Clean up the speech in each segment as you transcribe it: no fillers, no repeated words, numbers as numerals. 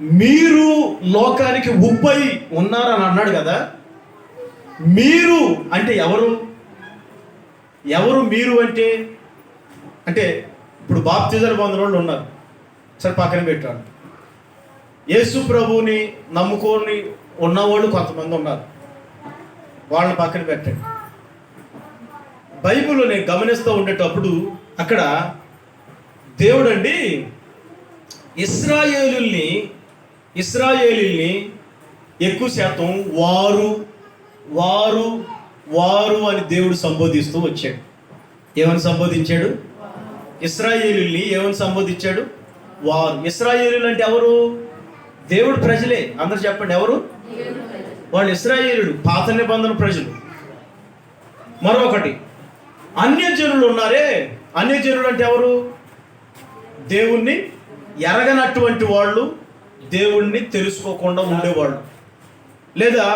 మీరు లోకానికి ఉప్పై ఉన్నారని అన్నాడు కదా. మీరు అంటే ఎవరు? ఎవరు మీరు అంటే? అంటే ఇప్పుడు బాప్తిజాలు పొందిన వాళ్ళు ఉన్నారు, సరే పక్కన పెట్టాడు. యేసు ప్రభువుని నమ్ముకొని ఉన్నవాళ్ళు కొంతమంది ఉన్నారు, వాళ్ళని పక్కన పెట్టండి. బైబిల్లో నేను గమనిస్తూ ఉండేటప్పుడు అక్కడ దేవుడండి ఇశ్రాయేలుల్ని ఎక్కువ శాతం వారు వారు వారు అని దేవుడు సంబోధిస్తూ వచ్చాడు. ఏమని సంబోధించాడు? ఇశ్రాయేలుల్ని ఏమని సంబోధించాడు? వారు. ఇశ్రాయేలులు అంటే ఎవరు? దేవుడు ప్రజలే. అందరు చెప్పండి, ఎవరు వాళ్ళు? ఇశ్రాయేలుడు, పాత నిబంధన ప్రజలు. మరొకటి అన్యజనులు ఉన్నారే. అన్యజనులు అంటే ఎవరు? దేవుణ్ణి ఎరగనటువంటి వాళ్ళు, దేవుణ్ణి తెలుసుకోకుండా ఉండేవాళ్ళు, లేదా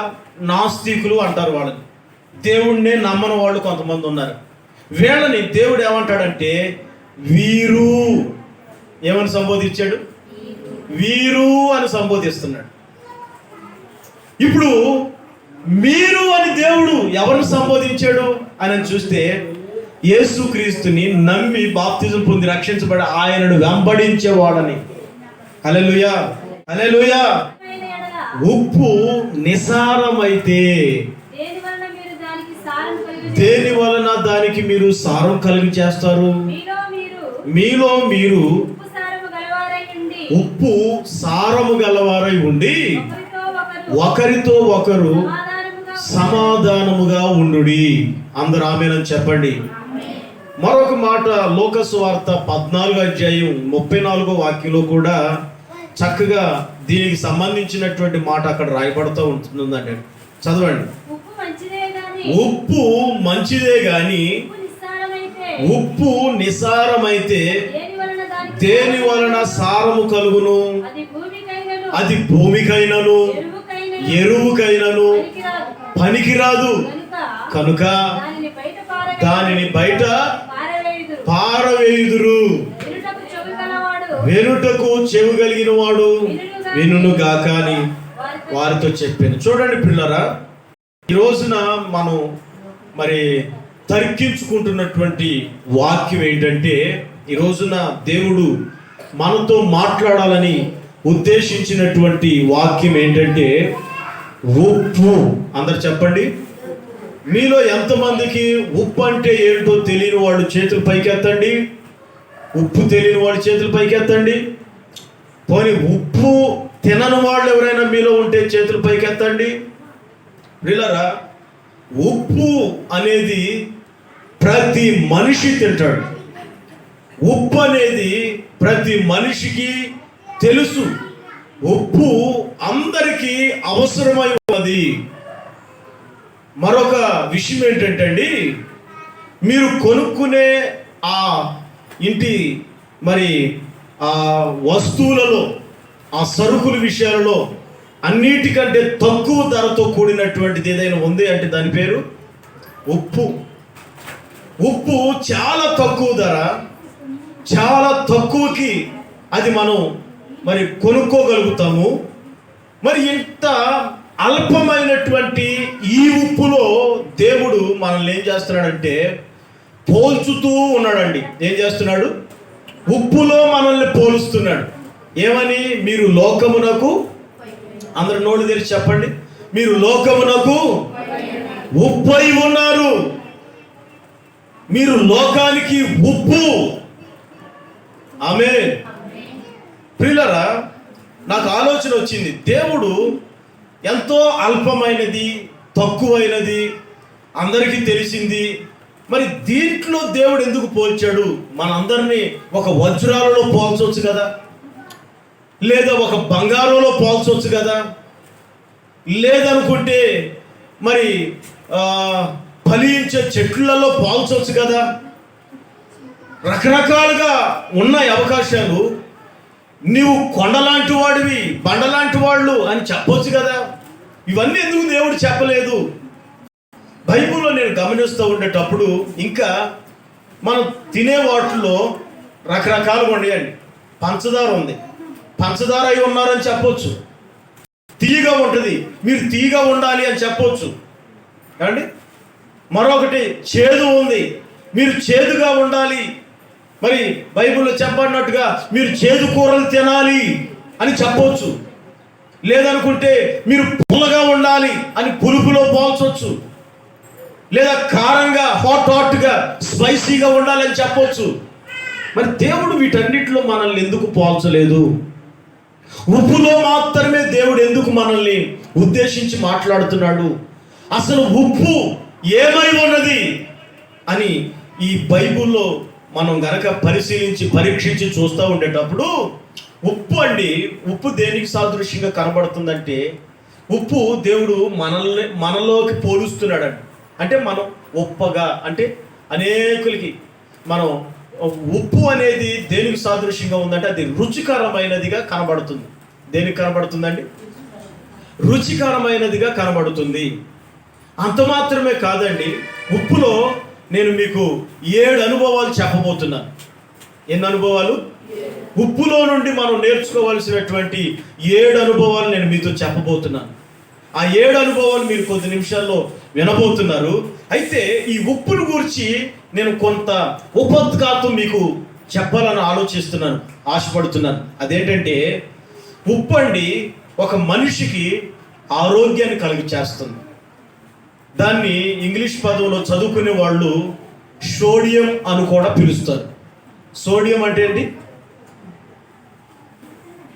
నాస్తికులు అంటారు వాళ్ళని. దేవుణ్ణి నమ్మని వాళ్ళు కొంతమంది ఉన్నారు. వీళ్ళని దేవుడు ఏమంటాడంటే వీరు. ఏమని సంబోధించాడు? వీరు అని సంబోధిస్తున్నాడు. ఇప్పుడు మీరు అని దేవుడు ఎవరిని సంబోధించాడు అని చూస్తే యేసుక్రీస్తుని నమ్మి బాప్తిజం పొంది రక్షించబడి ఆయనను వెంబడించేవాడని. హల్లెలూయా, హల్లెలూయా. ఉప్పు నిసారమైతే దేని వలన దానికి మీరు సారం కలిగి చేస్తారు? మీలో మీరు ఉప్పు సారము గలవారై ఉండి ఒకరితో ఒకరు సమాధానముగా ఉండుడి. అందరూ ఆమేనని చెప్పండి. మరొక మాట లోక సువార్త 14 వాక్యంలో కూడా చక్కగా దీనికి సంబంధించినటువంటి మాట అక్కడ రాయబడుతూ ఉంటుందండి. చదవండి. ఉప్పు మంచిదే గాని ఉప్పు నిసారమైతే దేని వలన సారము కలుగును? అది భూమికైనను ఎరువుకైనను పనికిరాదు. కనుక దానిని బయట పారవేయుదురు. వెనుటకు చెవి కలిగిన వాడు వినును గాక అని వారితో చెప్పాను. చూడండి పిల్లరా, ఈ రోజున మనం మరి తర్కించుకుంటున్నటువంటి వాక్యం ఏంటంటే, ఈ రోజున దేవుడు మనతో మాట్లాడాలని ఉద్దేశించినటువంటి వాక్యం ఏంటంటే ఉప్పు. అందరు చెప్పండి. మీలో ఎంతమందికి ఉప్పు అంటే ఏంటో తెలియని వాళ్ళు చేతులు పైకెత్తండి. ఉప్పు తెలియని వాళ్ళు చేతులు పైకెత్తండి. పోనీ ఉప్పు తినని వాళ్ళు ఎవరైనా మీలో ఉంటే చేతులు పైకెత్తండి. పిల్లరా, ఉప్పు అనేది ప్రతి మనిషి తింటాడు. ఉప్పు అనేది ప్రతి మనిషికి తెలుసు. ఉప్పు అందరికీ అవసరమై ఉన్నది. మరొక విషయం ఏంటంటే అండి, మీరు కొనుక్కునే ఆ ఇంటి మరి ఆ వస్తువులలో, ఆ సరుకుల విషయాలలో అన్నిటికంటే తక్కువ ధరతో కూడినటువంటిది ఏదైనా ఉంది అంటే దాని పేరు ఉప్పు. ఉప్పు చాలా తక్కువ ధర, చాలా తక్కువకి అది మనం మరి కొనుక్కోగలుగుతాము. మరి ఇంత అల్పమైనటువంటి ఈ ఉప్పులో దేవుడు మనల్ని ఏం చేస్తున్నాడంటే పోల్చుతూ ఉన్నాడండి. ఏం చేస్తున్నాడు? ఉప్పులో మనల్ని పోలుస్తున్నాడు. ఏమని? మీరు లోకమునకు, అందరు నోళ్ళు తెరిచి చెప్పండి, మీరు లోకమునకు ఉప్పై ఉన్నారు. మీరు లోకానికి ఉప్పు. ఆమేన్. ప్రియులారా, నాకు ఆలోచన వచ్చింది. దేవుడు ఎంతో అల్పమైనది, తక్కువైనది, అందరికీ తెలిసింది. మరి దీంట్లో దేవుడు ఎందుకు పోల్చాడు? మనందరినీ ఒక వజ్రాలలో పోల్చవచ్చు కదా, లేదా ఒక బంగారంలో పోల్చవచ్చు కదా, లేదనుకుంటే మరి ఫలించే చెట్లలో పోల్చవచ్చు కదా. రకరకాలుగా ఉన్నాయి అవకాశాలు. నీవు కొండలాంటి వాడివి, బండలాంటి వాళ్ళు అని చెప్పొచ్చు కదా. ఇవన్నీ ఎందుకు దేవుడు చెప్పలేదు? బైబిల్లో నేను గమనిస్తూ ఉండేటప్పుడు ఇంకా మనం తినే వాటిలో రకరకాలుగా ఉన్నాయండి. పంచదార ఉంది, పంచదార అయి ఉన్నారని చెప్పొచ్చు. తీయగా ఉంటుంది, మీరు తీయగా ఉండాలి అని చెప్పొచ్చు. ఏమండి? మరొకటి చేదు ఉంది, మీరు చేదుగా ఉండాలి. మరి బైబిల్లో చెప్పబడినట్టుగా మీరు చేదు కూరలు తినాలి అని చెప్పొచ్చు. లేదనుకుంటే మీరు పుల్లగా ఉండాలి అని పులుపులో పోల్చవచ్చు. లేదా కారంగా హాట్గా స్పైసీగా ఉండాలని చెప్పొచ్చు. మరి దేవుడు వీటన్నిటిలో మనల్ని ఎందుకు పోల్చలేదు? ఉప్పులో మాత్రమే దేవుడు ఎందుకు మనల్ని ఉద్దేశించి మాట్లాడుతున్నాడు? అసలు ఉప్పు ఏమై ఉన్నది అని ఈ బైబిల్లో మనం గనక పరిశీలించి పరీక్షించి చూస్తూ ఉండేటప్పుడు, ఉప్పు దేనికి సాదృశ్యంగా కనబడుతుందంటే, ఉప్పు దేవుడు మనలోకి పోలుస్తున్నాడండి. అంటే మనం ఉప్పగా, అంటే అనేకులకి మనం ఉప్పు అనేది దేనికి సాదృశ్యంగా ఉందంటే అది రుచికరమైనదిగా కనబడుతుంది. దేనికి కనబడుతుందండి? రుచికరమైనదిగా కనబడుతుంది. అంత మాత్రమే కాదండి, ఉప్పులో నేను మీకు 7 అనుభవాలు చెప్పబోతున్నాను. ఎన్ని అనుభవాలు? ఉప్పులో నుండి మనం నేర్చుకోవాల్సినటువంటి 7 అనుభవాలు నేను మీతో చెప్పబోతున్నాను. ఆ 7 అనుభవాలు మీరు కొద్ది నిమిషాల్లో వినబోతున్నారు. అయితే ఈ ఉప్పును గురించి నేను కొంత ఉపద్ఘాతం మీకు చెప్పాలని ఆశపడుతున్నాను. అదేంటంటే, ఉప్పు అండి ఒక మనిషికి ఆరోగ్యాన్ని కలిగచేస్తుంది. దాన్ని ఇంగ్లీష్ పదంలో చదువుకునే వాళ్ళు సోడియం అని కూడా పిలుస్తారు. సోడియం అంటే ఏంటి?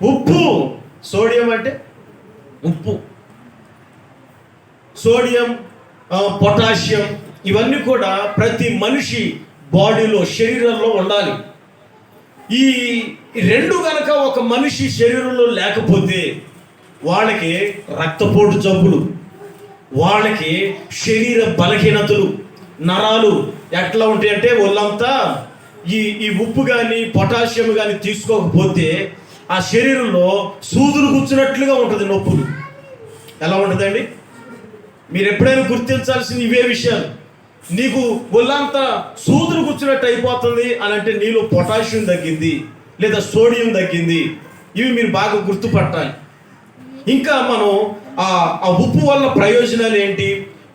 ఉప్పు. సోడియం అంటే ఉప్పు. సోడియం, పొటాషియం ఇవన్నీ కూడా ప్రతి మనిషి బాడీలో, శరీరంలో ఉండాలి. ఈ 2 గనక ఒక మనిషి శరీరంలో లేకపోతే వాళ్ళకి రక్తపోటు జబ్బులు, వాళ్ళకి శరీర బలహీనతలు, నరాలు ఎట్లా ఉంటాయంటే ఒళ్ళంతా ఈ ఉప్పు కానీ పొటాషియం కానీ తీసుకోకపోతే ఆ శరీరంలో సూదులు కూర్చున్నట్లుగా ఉంటుంది, నొప్పులు. ఎలా ఉంటుందండి? మీరు ఎప్పుడైనా గుర్తించాల్సిన ఇవే విషయాలు. నీకు ఒళ్ళంతా సూదులు కూర్చున్నట్టు అయిపోతుంది అని అంటే నీలో పొటాషియం తగ్గింది లేదా సోడియం తగ్గింది. ఇవి మీరు బాగా గుర్తుపట్టాలి. ఇంకా మనం ఆ ఉప్పు వల్ల ప్రయోజనాలు ఏంటి?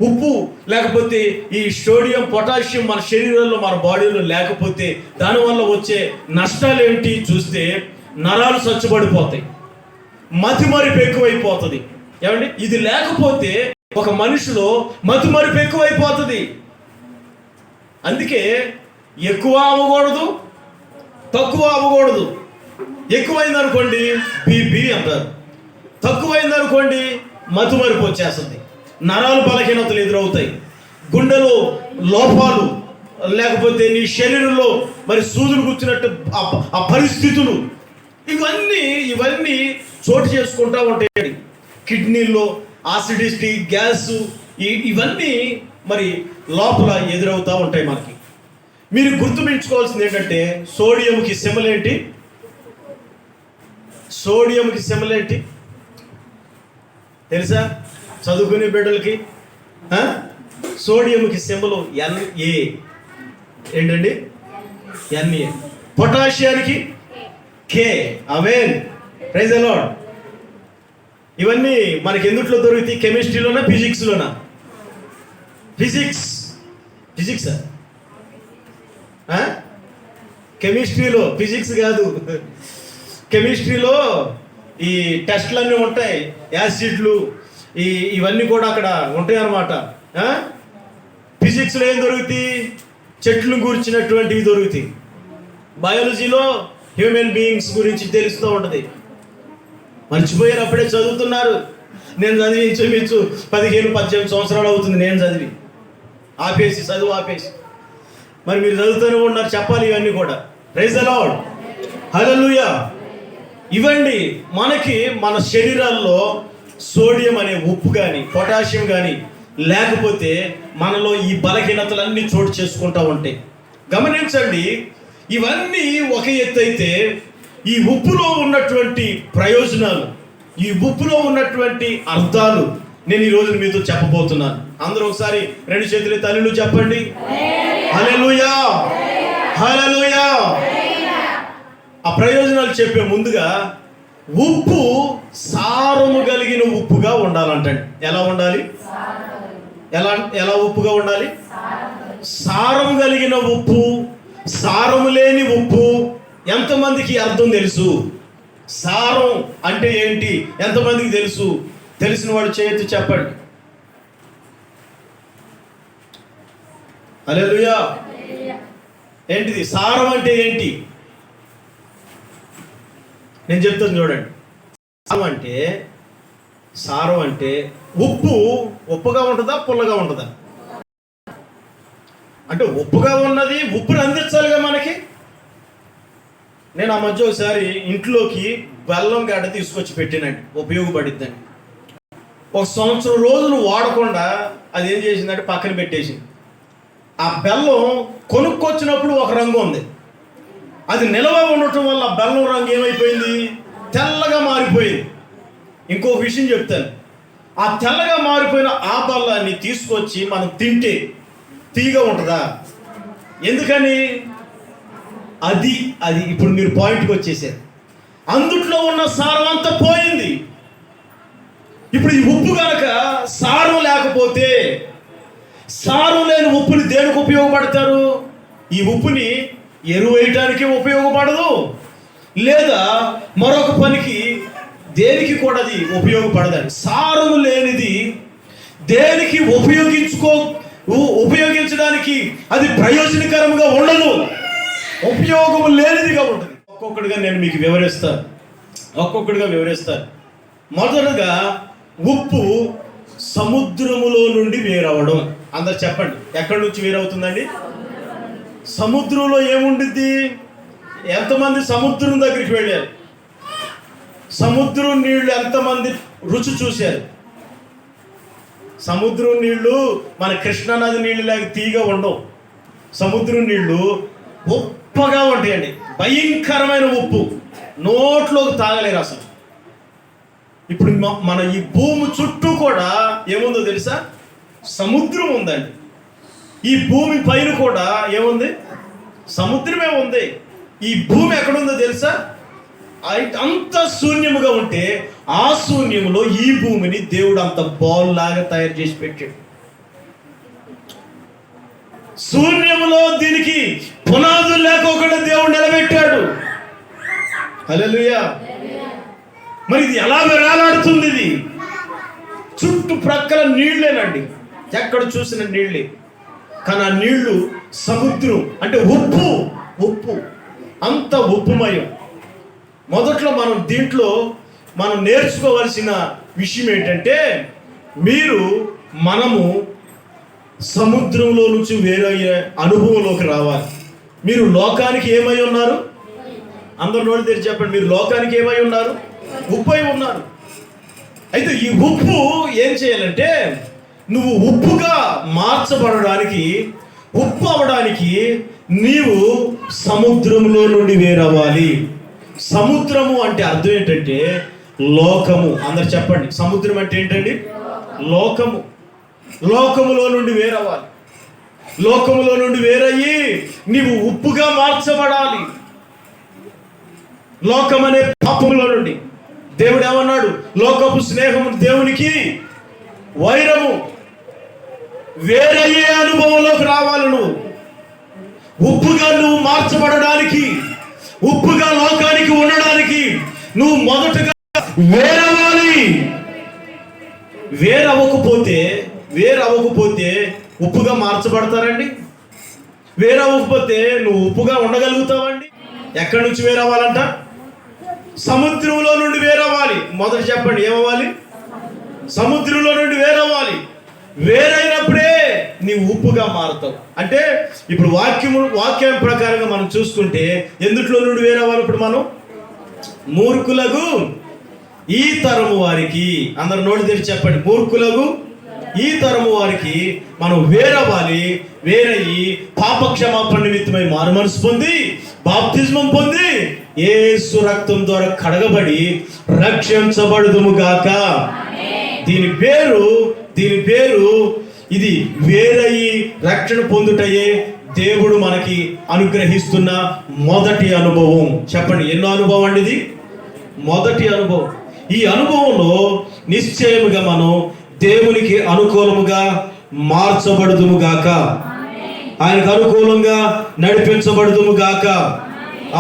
ఉప్పు లేకపోతే ఈ సోడియం, పొటాషియం మన శరీరంలో, మన బాడీలో లేకపోతే దానివల్ల వచ్చే నష్టాలు ఏంటి చూస్తే, నరాలు చచ్చుబడిపోతాయి, మతిమరుపు ఎక్కువైపోతుంది. ఏమండి? ఇది లేకపోతే ఒక మనిషిలో మతిమరుపు ఎక్కువైపోతుంది. అందుకే ఎక్కువ అవ్వకూడదు, తక్కువ అవ్వకూడదు. ఎక్కువైందనుకోండి బీపీ అంటారు, తక్కువైందనుకోండి మతిమరుపు వచ్చేస్తుంది, నరాలు బలహీనతలు ఎదురవుతాయి, గుండెలో లోపాలు, లేకపోతే నీ శరీరంలో మరి సూదులు కూర్చున్నట్టు ఆ పరిస్థితులు, ఇవన్నీ చోటు చేసుకుంటూ ఉంటాయి. కిడ్నీల్లో ఆసిడిటీ, గ్యాస్, ఇవన్నీ మరి లోపల ఎదురవుతూ ఉంటాయి మనకి. మీరు గుర్తుపెట్టుకోవాల్సింది ఏంటంటే, సోడియంకి సింబల్ ఏంటి? సోడియంకి సింబల్ ఏంటి తెలుసా చదువుకునే బిడ్డలకి? సోడియంకి సింబల్ Na. ఏంటండి? Na. పొటాషియానికి K. Amen, praise the Lord. ఇవన్నీ మనకి ఎందుట్లో దొరుకుతాయి? కెమిస్ట్రీలోనా, ఫిజిక్స్లోనా? ఫిజిక్స్ కెమిస్ట్రీలో, ఫిజిక్స్ కాదు. కెమిస్ట్రీలో ఈ టెస్ట్లన్నీ ఉంటాయి, యాసిడ్లు, ఇవన్నీ కూడా అక్కడ ఉంటాయి అన్నమాట. ఫిజిక్స్లో ఏం దొరుకుతాయి? చెట్లు గురించినటువంటివి దొరుకుతాయి. బయాలజీలో హ్యూమన్ బీయింగ్స్ గురించి తెలుస్తూ ఉంటుంది. మర్చిపోయారు, అప్పుడే చదువుతున్నారు. నేను చదివి ఇంచుమించు 15-18 సంవత్సరాలు అవుతుంది నేను చదివి, చదువు ఆపేసి. మరి మీరు చదువుతూనే ఉన్నారు, చెప్పాలి ఇవన్నీ కూడా. ప్రైజ్ ది లార్డ్, హల్లెలూయా. ఇవండి మనకి మన శరీరాల్లో సోడియం అనే ఉప్పు కానీ పొటాషియం కానీ లేకపోతే మనలో ఈ బలహీనతలన్నీ చోటు చేసుకుంటూ ఉంటాయి. గమనించండి, ఇవన్నీ ఒక ఎత్తు అయితే ఈ ఉప్పులో ఉన్నటువంటి ప్రయోజనాలు, ఈ ఉప్పులో ఉన్నటువంటి అర్థాలు నేను ఈరోజు మీతో చెప్పబోతున్నాను. అందరూ ఒకసారి 2 చేతులు తల్లిలు చెప్పండి, హల్లెలూయా, హల్లెలూయా. ఆ ప్రయోజనాలు చెప్పే ముందుగా ఉప్పు సారము కలిగిన ఉప్పుగా ఉండాలంటండి. ఎలా ఉండాలి? ఎలా ఎలా ఉప్పుగా ఉండాలి? సారము కలిగిన ఉప్పు, సారము లేని ఉప్పు. ఎంతమందికి అర్థం తెలుసు? సారం అంటే ఏంటి ఎంతమందికి తెలుసు? తెలిసిన వాడు చేయొచ్చు, చెప్పండి. హల్లెలూయా. ఏంటిది సారం అంటే ఏంటి? నేను చెప్తాను చూడండి. సారం అంటే ఉప్పు ఉప్పుగా ఉంటుందా, పుల్లగా ఉంటుందా? అంటే ఉప్పుగా ఉన్నది ఉప్పుని అందించాలిగా మనకి. నేను ఆ మధ్య ఒకసారి ఇంట్లోకి బెల్లం గడ్డ తీసుకొచ్చి పెట్టినండి, ఉపయోగపడిద్దండి. 1 సంవత్సరం రోజులు వాడకుండా అది ఏం చేసిందంటే పక్కన పెట్టేసింది. ఆ బెల్లం కొనుక్కొచ్చినప్పుడు ఒక రంగు ఉంది, అది నిల్వ ఉండటం వల్ల బెల్లం రంగు ఏమైపోయింది? తెల్లగా మారిపోయింది. ఇంకో విషయం చెప్తాను, ఆ తెల్లగా మారిపోయిన ఆ బెల్లాన్ని తీసుకొచ్చి మనం తింటే తీగా ఉంటుందా? ఎందుకని? అది ఇప్పుడు మీరు పాయింట్కి వచ్చేసారు. అందుట్లో ఉన్న సారం అంతా పోయింది. ఇప్పుడు ఈ ఉప్పు కనుక సారం లేకపోతే, సారం లేని ఉప్పుని దేనికి ఉపయోగపడతారు? ఈ ఉప్పుని ఎరువు వేయటానికి ఉపయోగపడదు, లేదా మరొక పనికి దేనికి కూడా అది ఉపయోగపడదండి. సారము లేనిది దేనికి ఉపయోగించడానికి అది ప్రయోజనకరంగా ఉండదు, ఉపయోగం లేనిదిగా ఉంటుంది. ఒక్కొక్కడిగా నేను మీకు వివరిస్తాను. మొదటగా ఉప్పు సముద్రములో నుండి వేరవడం. అందరు చెప్పండి, ఎక్కడి నుంచి వేరవుతుందండి? సముద్రంలో ఏముండిద్ది? ఎంతమంది సముద్రం దగ్గరికి వెళ్ళారు? సముద్రం నీళ్లు ఎంతమంది రుచి చూశారు? సముద్రం నీళ్లు మన కృష్ణానది నీళ్ళు లాగా తీగా ఉండవు. సముద్రం నీళ్లు ఉప్పగా ఉంటాయండి, భయంకరమైన ఉప్పు, నోట్లోకి తాగలేరు అసలు. ఇప్పుడు మన ఈ భూమి చుట్టూ కూడా ఏముందో తెలుసా? సముద్రం ఉందండి. ఈ భూమి పైన కూడా ఏముంది? సముద్రమే ఉంది. ఈ భూమి ఎక్కడుందో తెలుసా? అంత శూన్యముగా ఉంటే ఆ శూన్యములో ఈ భూమిని దేవుడు అంత బాల్ లాగా తయారు చేసి పెట్టాడు. శూన్యములో దీనికి పునాదులు లేకోకుండా దేవుడు నిలబెట్టాడు. హల్లెలూయా. మరి ఇది ఎలా వేలాడుతుంది? ఇది చుట్టుప్రక్కల నీళ్లేనండి, ఎక్కడ చూసిన నీళ్ళే. కానీ ఆ నీళ్లు సముద్రం అంటే ఉప్పు అంత ఉప్పుమయం. మొదట్లో మనం నేర్చుకోవాల్సిన విషయం ఏంటంటే, మనము సముద్రంలో నుంచి వేరయ్యే అనుభవంలోకి రావాలి. మీరు లోకానికి ఏమై ఉన్నారు? అందరు నోళ్ళు తెరిచి చెప్పండి, మీరు లోకానికి ఏమై ఉన్నారు? ఉప్పు అయి ఉన్నారు. అయితే ఈ ఉప్పు ఏం చేయాలంటే, నువ్వు ఉప్పుగా మార్చబడడానికి, ఉప్పు అవడానికి నీవు సముద్రంలో నుండి వేరవ్వాలి. సముద్రము అంటే అర్థం ఏంటంటే లోకము. అందరు చెప్పండి, సముద్రం అంటే ఏంటండి? లోకము. లోకములో నుండి వేరవ్వాలి. లోకములో నుండి వేరయ్యి నీవు ఉప్పుగా మార్చబడాలి. లోకం అనే పాపములో నుండి దేవుడు ఏమన్నాడు? లోకపు స్నేహము దేవునికి వైరము. వేరయ్యే అనుభవంలోకి రావాలి. నువ్వు ఉప్పుగా మార్చబడడానికి, ఉప్పుగా లోకానికి ఉండడానికి నువ్వు మొదటగా వేరవ్వాలి. వేరవ్వకపోతే ఉప్పుగా మార్చబడతారండి? వేరవ్వకపోతే నువ్వు ఉప్పుగా ఉండగలుగుతావండి? ఎక్కడి నుంచి వేరవ్వాలంట? సముద్రంలో నుండి వేరవ్వాలి. మొదట చెప్పండి, ఏమవ్వాలి? సముద్రంలో నుండి వేరవ్వాలి. వేరైనప్పుడే నీవు ఉప్పుగా మారుతావు. అంటే ఇప్పుడు వాక్యం ప్రకారంగా మనం చూసుకుంటే ఎందుట్లో నుండి వేరవ్వాలి? ఇప్పుడు మనం మూర్ఖులకు ఈ తరము వారికి, అందరు నోటి తెరిచి చెప్పండి, మూర్ఖులకు ఈ తరము వారికి మనం వేరవ్వాలి. వేరయ్యి పాపక్షమాపణ నిమిత్తమై మారుమనసు పొంది బాప్తిజమం పొంది యేసు రక్తం ద్వారా కడగబడి రక్షించబడుదుము గాక. దీని పేరు ఇది వేరయ్యి రక్షణ పొందుటయే దేవుడు మనకి అనుగ్రహిస్తున్న మొదటి అనుభవం. చెప్పండి, ఎన్నో అనుభవం అండి ఇది? మొదటి అనుభవం. ఈ అనుభవంలో నిశ్చయముగా మనం దేవునికి అనుకూలముగా మార్చబడుదుము గాక, ఆయనకు అనుకూలంగా నడిపించబడుదుము గాక.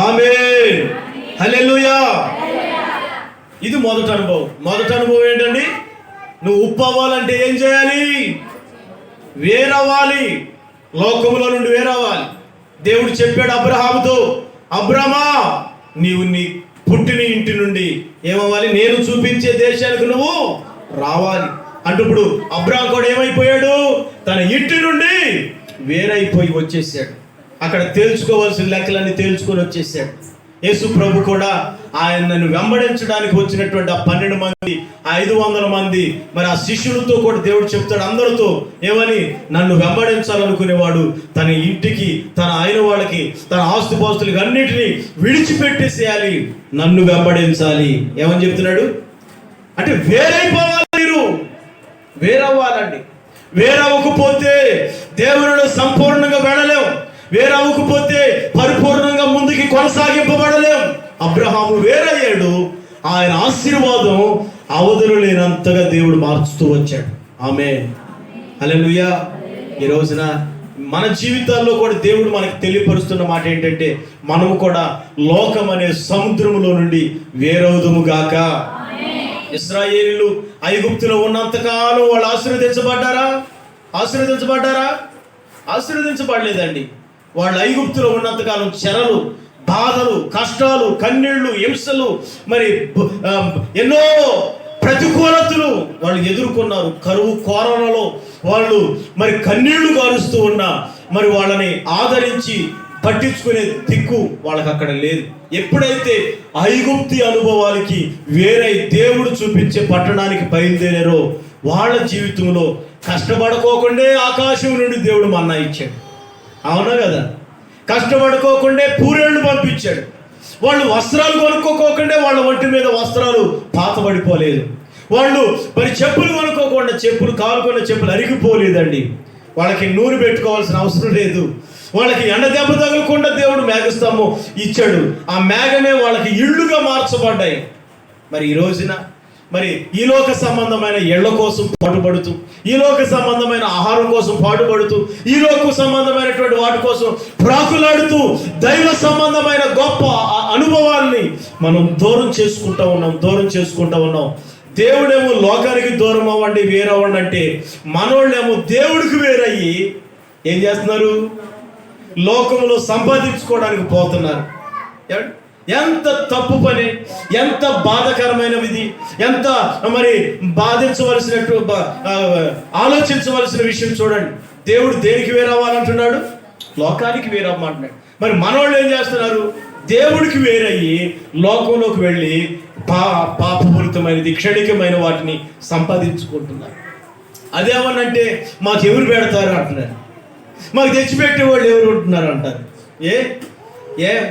ఆమేన్, హల్లెలూయా. ఇది మొదటి అనుభవం. మొదటి అనుభవం ఏంటండి? నువ్వు ఉప్పు అవ్వాలంటే ఏం చేయాలి? వేరవ్వాలి, లోకములో నుండి వేరవ్వాలి. దేవుడు చెప్పాడు అబ్రహాముతో, అబ్రహమా నీవు నీ పుట్టిన ఇంటి నుండి ఏమవ్వాలి? నేను చూపించే దేశానికి నువ్వు రావాలి. అంటే ఇప్పుడు అబ్రహాం కూడా ఏమైపోయాడు? తన ఇంటి నుండి వేరైపోయి వచ్చేసాడు. అక్కడ తేల్చుకోవాల్సిన లెక్కలన్నీ తేల్చుకొని వచ్చేసాడు. యేసు ప్రభు కూడా ఆయనను వెంబడించడానికి వచ్చినటువంటి ఆ 12 మంది, 500 మంది, మరి ఆ శిష్యులతో కూడా దేవుడు చెప్తాడు అందరితో ఏమని? నన్ను వెంబడించాలనుకునేవాడు తన ఇంటికి, తన అయిన వాళ్ళకి, తన ఆస్తుపాస్తులకి అన్నిటినీ విడిచిపెట్టేసేయాలి, నన్ను వెంబడించాలి. ఏమని చెప్తున్నాడు అంటే వేరైపోవాలి, మీరు వేరవ్వాలండి. వేరవ్వకపోతే దేవునిలో సంపూర్ణంగా వెళ్ళలేం. వేరవ్వకపోతే పరిపూర్ణంగా ముందుకి కొనసాగింపబడలేం. అబ్రహాము వేరయ్యాడు, ఆయన ఆశీర్వాదం అవధులు లేనంతగా దేవుడు మార్చుతూ వచ్చాడు. ఆమేన్, హల్లెలూయా. ఈ రోజున మన జీవితాల్లో కూడా దేవుడు మనకు తెలియపరుస్తున్న మాట ఏంటంటే మనము కూడా లోకం అనే సముద్రములో నుండి వేరవుదుము గాక. ఇశ్రాయేలీయులు ఐగుప్తులో ఉన్నంతకాలం వాళ్ళు ఆశీర్వదించబడ్డారా? ఆశీర్వదించబడలేదండి. వాళ్ళు ఐగుప్తులో ఉన్నంతకాలం చెరలు, బాధలు, కష్టాలు, కన్నీళ్లు, హింసలు, మరి ఎన్నో ప్రతికూలతలు వాళ్ళు ఎదుర్కొన్నారు. కరువు కోరలలో వాళ్ళు మరి కన్నీళ్లు కారుస్తూ ఉన్నా మరి వాళ్ళని ఆదరించి పట్టించుకునే దిక్కు వాళ్ళకి అక్కడ లేదు. ఎప్పుడైతే ఐగుప్తి అనుభవాలకి వేరే దేవుడు చూపించే పట్టణానికి బయలుదేరారో వాళ్ళ జీవితంలో కష్టపడుకోకుండా ఆకాశం నుండి దేవుడు మన్నా ఇచ్చాడు. అవునా కదా? కష్టపడుకోకుండా పూరేళ్లు పంపించాడు. వాళ్ళు వస్త్రాలు కొనుక్కోకుండా వాళ్ళ ఒంటి మీద వస్త్రాలు పాతబడిపోలేదు. వాళ్ళు మరి చెప్పులు కొనుక్కోకుండా చెప్పులు, కాలుకున్న చెప్పులు అరిగిపోలేదండి. వాళ్ళకి నూనె పెట్టుకోవాల్సిన అవసరం లేదు. వాళ్ళకి ఎండ దెబ్బ తగలకుండా దేవుడు మేఘస్తంభం ఇచ్చాడు. ఆ మేఘమే వాళ్ళకి ఇళ్ళుగా మార్చబడ్డాయి. మరి ఈ రోజున మరి ఈ లోక సంబంధమైన ఇళ్ల కోసం పాటుపడుతూ, ఈ లోక సంబంధమైన ఆహారం కోసం పాటుపడుతూ, ఈ లోక సంబంధమైనటువంటి వాటి కోసం ప్రాకులాడుతూ దైవ సంబంధమైన గొప్ప అనుభవాల్ని మనం దూరం చేసుకుంటా ఉన్నాం. దేవుడేమో లోకానికి దూరం అవ్వండి, వేరవ్వండి అంటే మనోళ్ళేమో దేవుడికి వేరయ్యి ఏం చేస్తున్నారు? లోకంలో సంపాదించుకోవడానికి పోతున్నారు. ఎంత తప్పు పని, ఎంత బాధకరమైనది, ఎంత మరి బాధించవలసినట్టు ఆలోచించవలసిన విషయం చూడండి. దేవుడు దేనికి వేరవ్వాలంటున్నాడు? లోకానికి వేరవ్వమంటున్నాడు. మరి మనోళ్ళు ఏం చేస్తున్నారు? దేవుడికి వేరయ్యి లోకంలోకి వెళ్ళి పాపపూరితమైనది, క్షణికమైన వాటిని సంపాదించుకుంటున్నారు. అదేమనంటే మాకు ఎవరు పెడతారు అంటున్నారు, మాకు తెచ్చిపెట్టే వాళ్ళు ఎవరు ఉంటున్నారు అంటారు.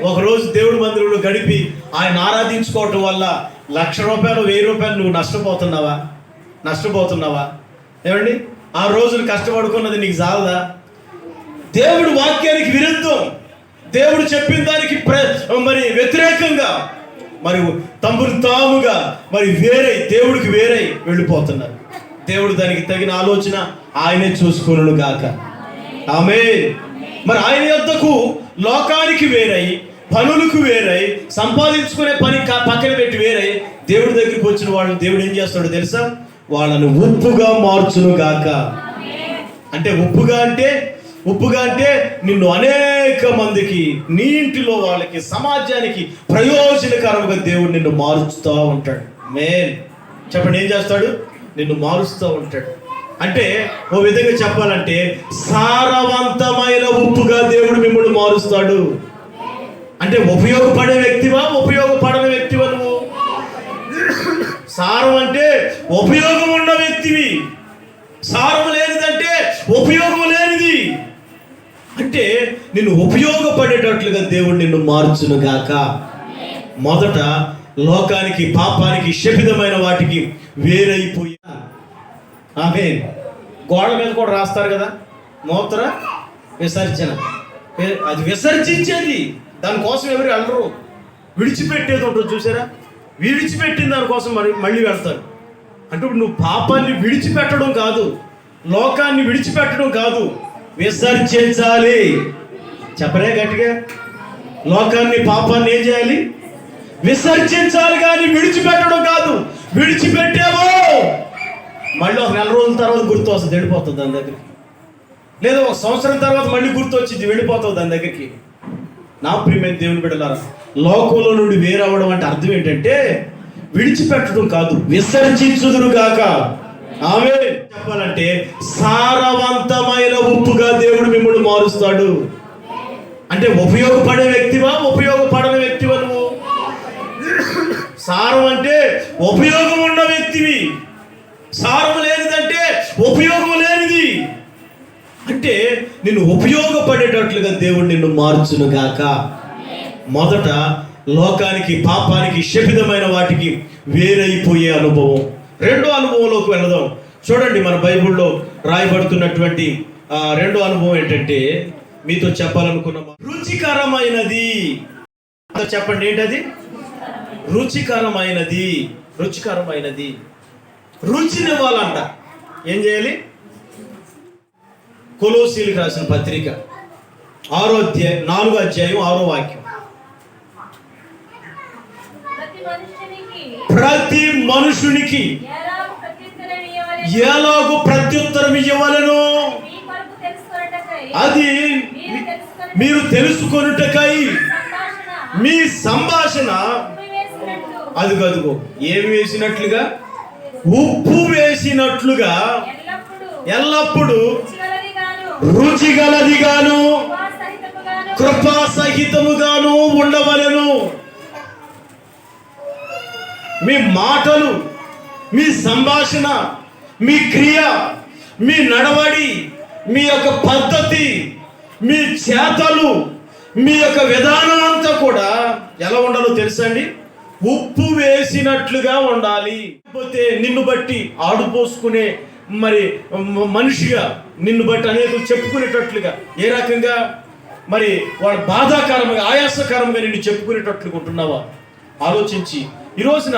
ఒకరోజు దేవుడి మందిరంలో గడిపి ఆయన ఆరాధించుకోవటం వల్ల 1,00,000 రూపాయలు, 1,000 రూపాయలు నువ్వు నష్టపోతున్నావా? ఏమండి, ఆ రోజులు కష్టపడుకున్నది నీకు చాలదా? దేవుడు వాక్యానికి విరుద్ధం, దేవుడు చెప్పిన దానికి మరి వ్యతిరేకంగా మరి తాముగా మరి దేవుడికి వేరై వెళ్ళిపోతున్నారు. దేవుడు దానికి తగిన ఆలోచన ఆయనే చూసుకొనును గాక. ఆమేన్. మరి ఆయన యొద్దకు లోకానికి వేరై, పనులకు వేరై, సంపాదించుకునే పని పక్కన పెట్టి వేరై దేవుడి దగ్గరికి వచ్చిన వాళ్ళని దేవుడు ఏం చేస్తాడో తెలుసా? వాళ్ళను ఉప్పుగా మార్చును గాక. అంటే ఉప్పుగా అంటే నిన్ను అనేక మందికి, నీ ఇంటిలో వాళ్ళకి, సమాజానికి ప్రయోజనకరంగా దేవుడు నిన్ను మారుస్తూ ఉంటాడు. మేన్ చెప్పండి, ఏం చేస్తాడు? నిన్ను మారుస్తూ ఉంటాడు. అంటే ఓ విధంగా చెప్పాలంటే సారవంతమైన ఉప్పుగా దేవుడు మిమ్మల్ని మారుస్తాడు. అంటే ఉపయోగపడే వ్యక్తివా, ఉపయోగపడని వ్యక్తివా నువ్వు? సారం అంటే ఉపయోగం ఉన్న వ్యక్తివి, సారం లేనిదంటే ఉపయోగం లేనిది. అంటే నిన్ను ఉపయోగపడేటట్లుగా దేవుడు నిన్ను మార్చును గాక. మొదట లోకానికి, పాపానికి, శపితమైన వాటికి వేరైపోయా. ఆమేన్. గోడ మీద కూడా రాస్తారు కదా, మూత్ర విసర్జన. అది విసర్జించేది, దానికోసం ఎవరు వెళ్ళరు. విడిచిపెట్టేది ఉంటుంది చూసారా? విడిచిపెట్టిన దానికోసం మళ్ళీ వెళ్తారు. అంటే ఇప్పుడు నువ్వు పాపాన్ని విడిచిపెట్టడం కాదు, లోకాన్ని విడిచిపెట్టడం కాదు, విసర్జించాలి. చెప్పరే గట్టిగా, లోకాన్ని పాపాన్ని ఏం చేయాలి? విసర్జించాలి, కానీ విడిచిపెట్టడం కాదు. విడిచిపెట్టావో మళ్ళీ ఒక నెల రోజుల తర్వాత గుర్తు వస్తుంది, వెళ్ళిపోతుంది దాని దగ్గరికి. లేదా ఒక సంవత్సరం తర్వాత మళ్ళీ గుర్తు వచ్చింది, వెళ్ళిపోతుంది దాని దగ్గరికి. నా ప్రియమైన దేవుని బిడ్డలారా, లోకంలో నుండి వేరవడం అంటే అర్థం ఏంటంటే విడిచిపెట్టడం కాదు, విసర్జించుదురు గాక. ఆమె చెప్పాలంటే సారవంతమైన ఉప్పుగా దేవుడు మిమ్మల్ని మారుస్తాడు. అంటే ఉపయోగపడే వ్యక్తివా, ఉపయోగపడని వ్యక్తివా? నువ్వు సారం అంటే ఉపయోగం ఉన్న వ్యక్తివి, సారం లేనిదంటే ఉపయోగం లేనిది. అంటే నిన్ను ఉపయోగపడేటట్లుగా దేవుడు నిన్ను మార్చును గాక. మొదట లోకానికి, పాపానికి, శపితమైన వాటికి వేరైపోయే అనుభవం. రెండో అనుభవంలోకి వెళదాం. చూడండి, మన బైబిల్లో రాయబడుతున్నటువంటి రెండో అనుభవం ఏంటంటే మీతో చెప్పాలనుకున్న రుచికరమైనది. చెప్పండి, ఏంటది? రుచికరమైనది. రుచికరమైనది. రుచినివ్వాలంట. ఏం చేయాలి? కొలోసీలకు రాసిన పత్రిక 4వ అధ్యాయం 6వ వాక్యం. ప్రతి మనుషునికి ఎలాగూ ప్రత్యుత్తరం ఇవ్వవలెను, అది మీరు తెలుసుకొనుటకై మీ సంభాషణ అదుగదుగో ఏమి వేసినట్లుగా, ఉప్పు వేసినట్లుగా ఎల్లప్పుడూ రుచిగలదిగాను కృపాసహితముగాను ఉండవలెను. మీ మాటలు, మీ సంభాషణ, మీ క్రియ, మీ నడవడి, మీ యొక్క పద్ధతి, మీ చేతలు, మీ యొక్క విధానం అంతా కూడా ఎలా ఉండాలో తెలుసా అండి? ఉప్పు వేసినట్లుగా ఉండాలి. లేకపోతే నిన్ను బట్టి ఆడుపోసుకునే మరి మనిషిగా, నిన్ను బట్టి అనేకులు చెప్పుకునేటట్లుగా, ఏ రకంగా మరి వాడు బాధాకరంగా, ఆయాసకరంగా నిన్ను చెప్పుకునేటట్లుగా ఉంటున్నావా? ఆలోచించి ఈ రోజున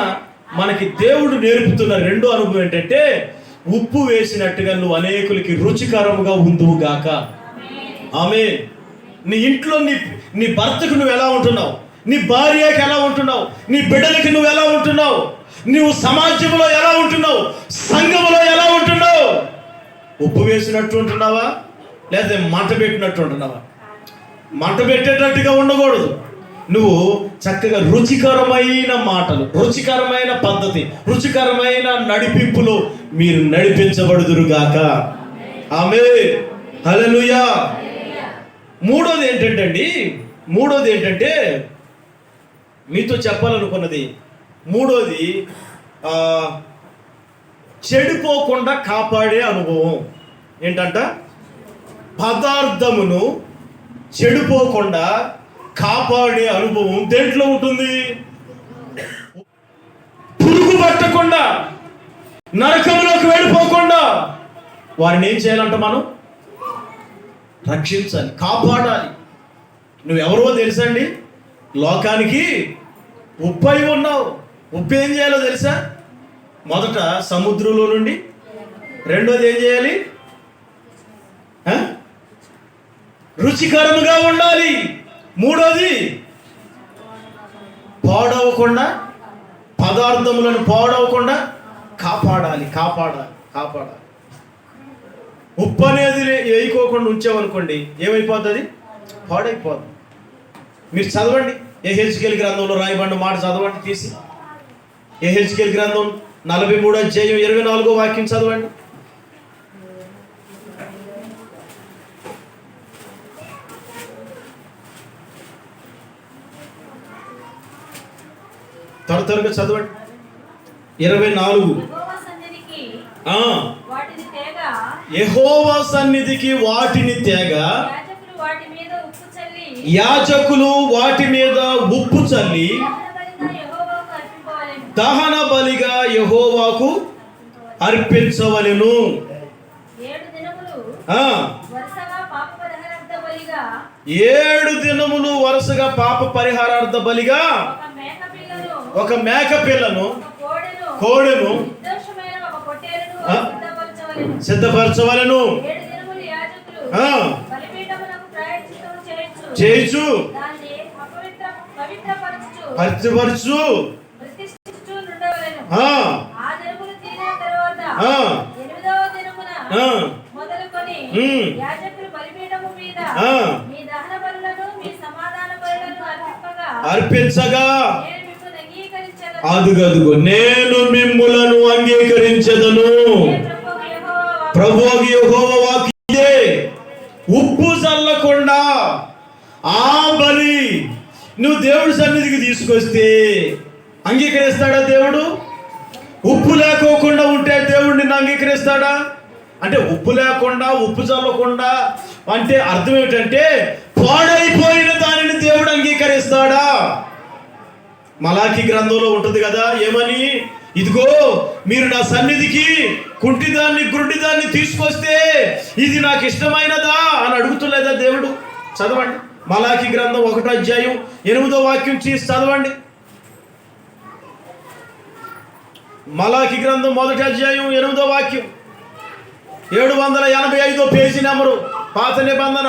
మనకి దేవుడు నేర్పుతున్న రెండో అనుభవం ఏంటంటే ఉప్పు వేసినట్టుగా నువ్వు అనేకులకి రుచికరముగా ఉందువు గాక. ఆమె నీ ఇంట్లో నీ భర్తకు నువ్వు ఎలా ఉంటున్నావు, నీ భార్యకి ఎలా ఉంటున్నావు, నీ బిడ్డలకి నువ్వు ఎలా ఉంటున్నావు, నువ్వు సమాజంలో ఎలా ఉంటున్నావు, సంఘంలో ఎలా ఉంటున్నావు? ఉప్పు వేసినట్టు ఉంటున్నావా, లేదా మంట పెట్టినట్టు ఉంటున్నావా? మంట పెట్టేటట్టుగా ఉండకూడదు. నువ్వు చక్కగా రుచికరమైన మాటలు, రుచికరమైన పద్ధతి, రుచికరమైన నడిపింపులో మీరు నడిపించబడుదురుగాక. ఆమేన్, హల్లెలూయా. మూడోది ఏంటంటే మీతో చెప్పాలనుకున్నది మూడోది, చెడిపోకుండా కాపాడే అనుభవం. ఏంటంట? పదార్థమును చెడిపోకుండా కాపాడే అనుభవం దేంట్లో ఉంటుంది? పురుగు పట్టకుండా, నరకంలోకి వెళ్ళిపోకుండా వారిని ఏం చేయాలంట? మనం రక్షించాలి, కాపాడాలి. నువ్వెవరో తెలుసా అండి? లోకానికి ఉప్పు అయి ఉన్నావు. ఉప్పు ఏం చేయాలో తెలుసా? మొదట సముద్రంలో నుండి, రెండోది ఏం చేయాలి? రుచికరముగా ఉండాలి. మూడోది పాడవకుండా, పదార్థములను పాడవకుండా కాపాడాలి. ఉప్పు అనేది వేయకోకుండా ఉంచామనుకోండి, ఏమైపోతుంది? పాడైపోతుంది. మీరు చదవండి, యెహెజ్కేలు గ్రంథంలో రాయబడిన మాట చదవండి తీసి. యెహెజ్కేలు గ్రంథం 43వ అధ్యాయం 24వ వాక్యం చదవండి. త్వరగా చదవండి. 24. యెహోవా సన్నిధికి వాటిని తేగా యాజకులు వాటి మీద ఉప్పు చల్లి దహన బలిగా యెహోవాకు అర్పించవలెను. 7 దినములు వరుసగా పాప పరిహారార్థ బలిగా ఒక మేక పిల్లను, ఒక కోడెను నిర్దోషమైన ఒక పొట్టేలును ఆ? సిద్ధపరచవలెను. సిద్ధపరచవలెను. 7 దినములు యాజకులు ఆ. బలిపీఠమునకు ప్రాయశ్చిత్తము చేయుచు దాన్ని పవిత్రపరచుచు పరిశుభ్రపరచు ప్రతిష్ఠించుచు నుండవలెను. ఆ దినములు తీరిన తరువాత ఆ 8వ దినమున ఆ మొదలుకొని యాజకులు బలిపీఠము మీద ఆ. మీ దహన బలులను మీ సమాధాన బలులను అర్పించగా నేను మిమ్మును అంగీకరించెదను. అదుగదుగో నేను మిమ్ములను అంగీకరించెదను. ప్రభువు యెహోవా వాక్కు ఇదే. ఉప్పు చల్లకుండా ఆ బలి నువ్వు దేవుడి సన్నిధికి తీసుకొస్తే అంగీకరిస్తాడా దేవుడు? ఉప్పు లేకోకుండా ఉంటే దేవుడు నిన్ను అంగీకరిస్తాడా? అంటే ఉప్పు లేకుండా, ఉప్పు చల్లకుండా అంటే అర్థం ఏమిటంటే పాడైపోయిన దానిని దేవుడు అంగీకరిస్తాడా? మలాకి గ్రంథంలో ఉంటుంది కదా, ఏమని? ఇదిగో మీరు నా సన్నిధికి కుంటిదాన్ని గుడ్డిదాన్ని తీసుకొస్తే ఇది నాకు ఇష్టమైనదా అని అడుగుతులేదా దేవుడు? చదవండి మలాకి గ్రంథం 1వ అధ్యాయం 8వ వాక్యం చేసి చదవండి. మలాకి గ్రంథం 1వ అధ్యాయం 8వ వాక్యం 785 పేజీ నెంబరు, పాత నిబంధన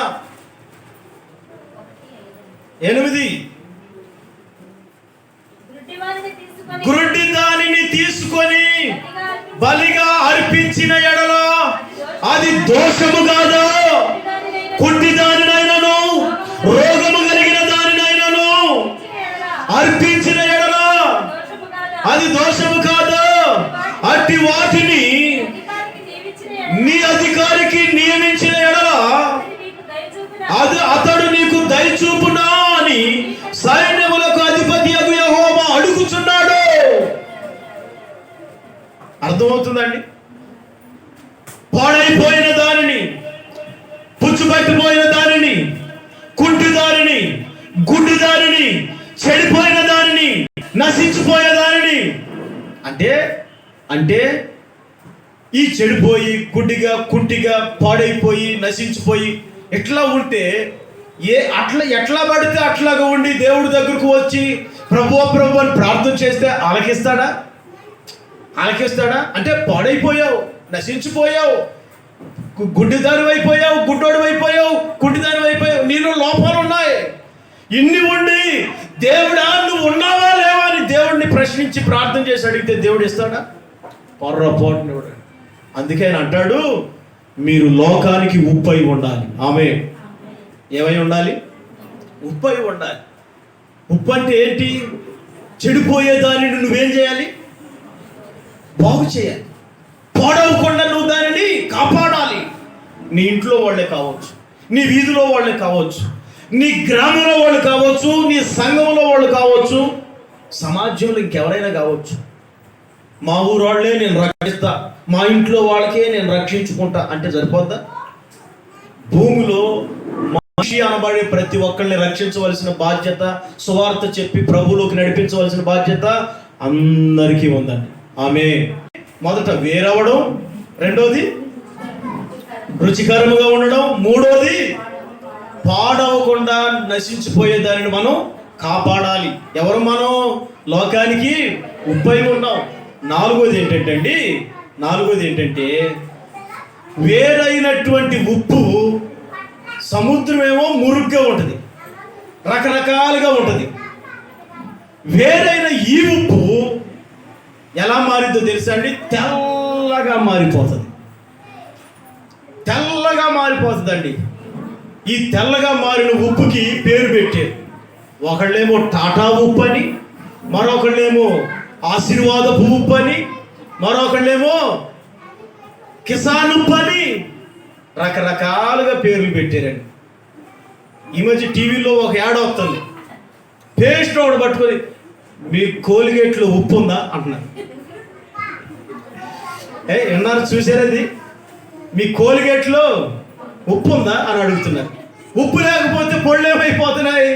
8. గుడ్డి దానిని తీసుకొని బలిగా అర్పించిన ఎడల అది దోషము కాదా? కుంటి దానినైనను రోగము కలిగిన దానినైనను అర్పించిన ఎడల అది దోషము కాదా? అట్టి వాటిని నీ అధికారికి నియమించిన ఎడల అతడు నీకు దయచూపునా అని సైన్యములకు అధిపతి యెహోవా అడుగుచున్నాడు. అర్థమవుతుందండి? పాడైపోయిన దానిని, పుచ్చుపట్టిపోయిన దానిని, కుంటి దానిని, గుడ్డి దానిని, చెడిపోయిన దానిని, నశించిపోయే దానిని అంటే ఈ చెడిపోయి గుడ్డిగా కుంటిగా పాడైపోయి నశించిపోయి ఎట్లా ఉంటే ఎట్లా పడితే అట్లాగా ఉండి దేవుడి దగ్గరకు వచ్చి ప్రభు అని ప్రార్థన చేస్తే ఆలకిస్తాడా? అంటే పాడైపోయావు, నశించిపోయావు, గుడ్డిదాని అయిపోయావు, గుడ్డోడు అయిపోయావు, కుంటిదాని అయిపోయావు, నీలో లోపాలు ఉన్నాయి. ఇన్ని ఉండి దేవుడా నువ్వు ఉన్నావా లేవా అని దేవుడిని ప్రశ్నించి ప్రార్థన చేసి అడిగితే దేవుడు ఇస్తాడా? పొర్రపోటుని. అందుకే ఆయన అంటాడు, మీరు లోకానికి ఉప్పై ఉండాలి. ఆమె ఏమై ఉండాలి? ఉప్పై ఉండాలి. ఉప్పు అంటే ఏంటి? చెడిపోయే దానిని నువ్వేం చేయాలి? బాగు చేయాలి. పాడవకుండా నువ్వు దానిని కాపాడాలి. నీ ఇంట్లో వాళ్ళే కావచ్చు, నీ వీధిలో వాళ్ళే కావచ్చు, నీ గ్రామంలో వాళ్ళు కావచ్చు, నీ సంఘంలో వాళ్ళు కావచ్చు, సమాజంలో ఇంకెవరైనా కావచ్చు. మా ఊరు వాళ్ళే నేను రక్షిస్తా, మా ఇంట్లో వాళ్ళకే నేను రక్షించుకుంటా అంటే సరిపోద్దా? భూమిలో మనిషి అనబడే ప్రతి ఒక్కరిని రక్షించవలసిన బాధ్యత, సువార్త చెప్పి ప్రభువులోకి నడిపించవలసిన బాధ్యత అందరికీ ఉందండి. ఆమె మొదట వేరవడం, రెండోది రుచికరముగా ఉండడం, మూడోది పాడవకుండా నశించిపోయే దానిని మనం కాపాడాలి. ఎవరు మనం? లోకానికి ఉప్పై ఉన్నాం. నాలుగోది ఏంటంటే వేరైనటువంటి ఉప్పు సముద్రమేమో మురుగ్గా ఉంటుంది, రకరకాలుగా ఉంటుంది. వేరైన ఈ ఉప్పు ఎలా మారిద్దో తెలుసా అండి? తెల్లగా మారిపోతుందండి. ఈ తెల్లగా మారిన ఉప్పుకి పేరు పెట్టారు. ఒకళ్ళేమో టాటా ఉప్పు అని, మరొకళ్ళేమో ఆశీర్వాదపు ఉప్పు అని, మరొకళ్ళేమో కిసాన్ ఉప్పు అని, రకరకాలుగా పేర్లు పెట్టారండి. ఈ మధ్య టీవీలో ఒక యాడ్ వస్తుంది, పేస్ట్ ఒకటి పట్టుకొని మీ కోల్గేట్లో ఉప్పు ఉందా అంటున్నారు. విన్నారు? చూసారది? మీ కోల్గేట్లో ఉప్పు ఉందా అని అడుగుతున్నారు. ఉప్పు లేకపోతే పళ్ళు ఏమైపోతున్నాయి?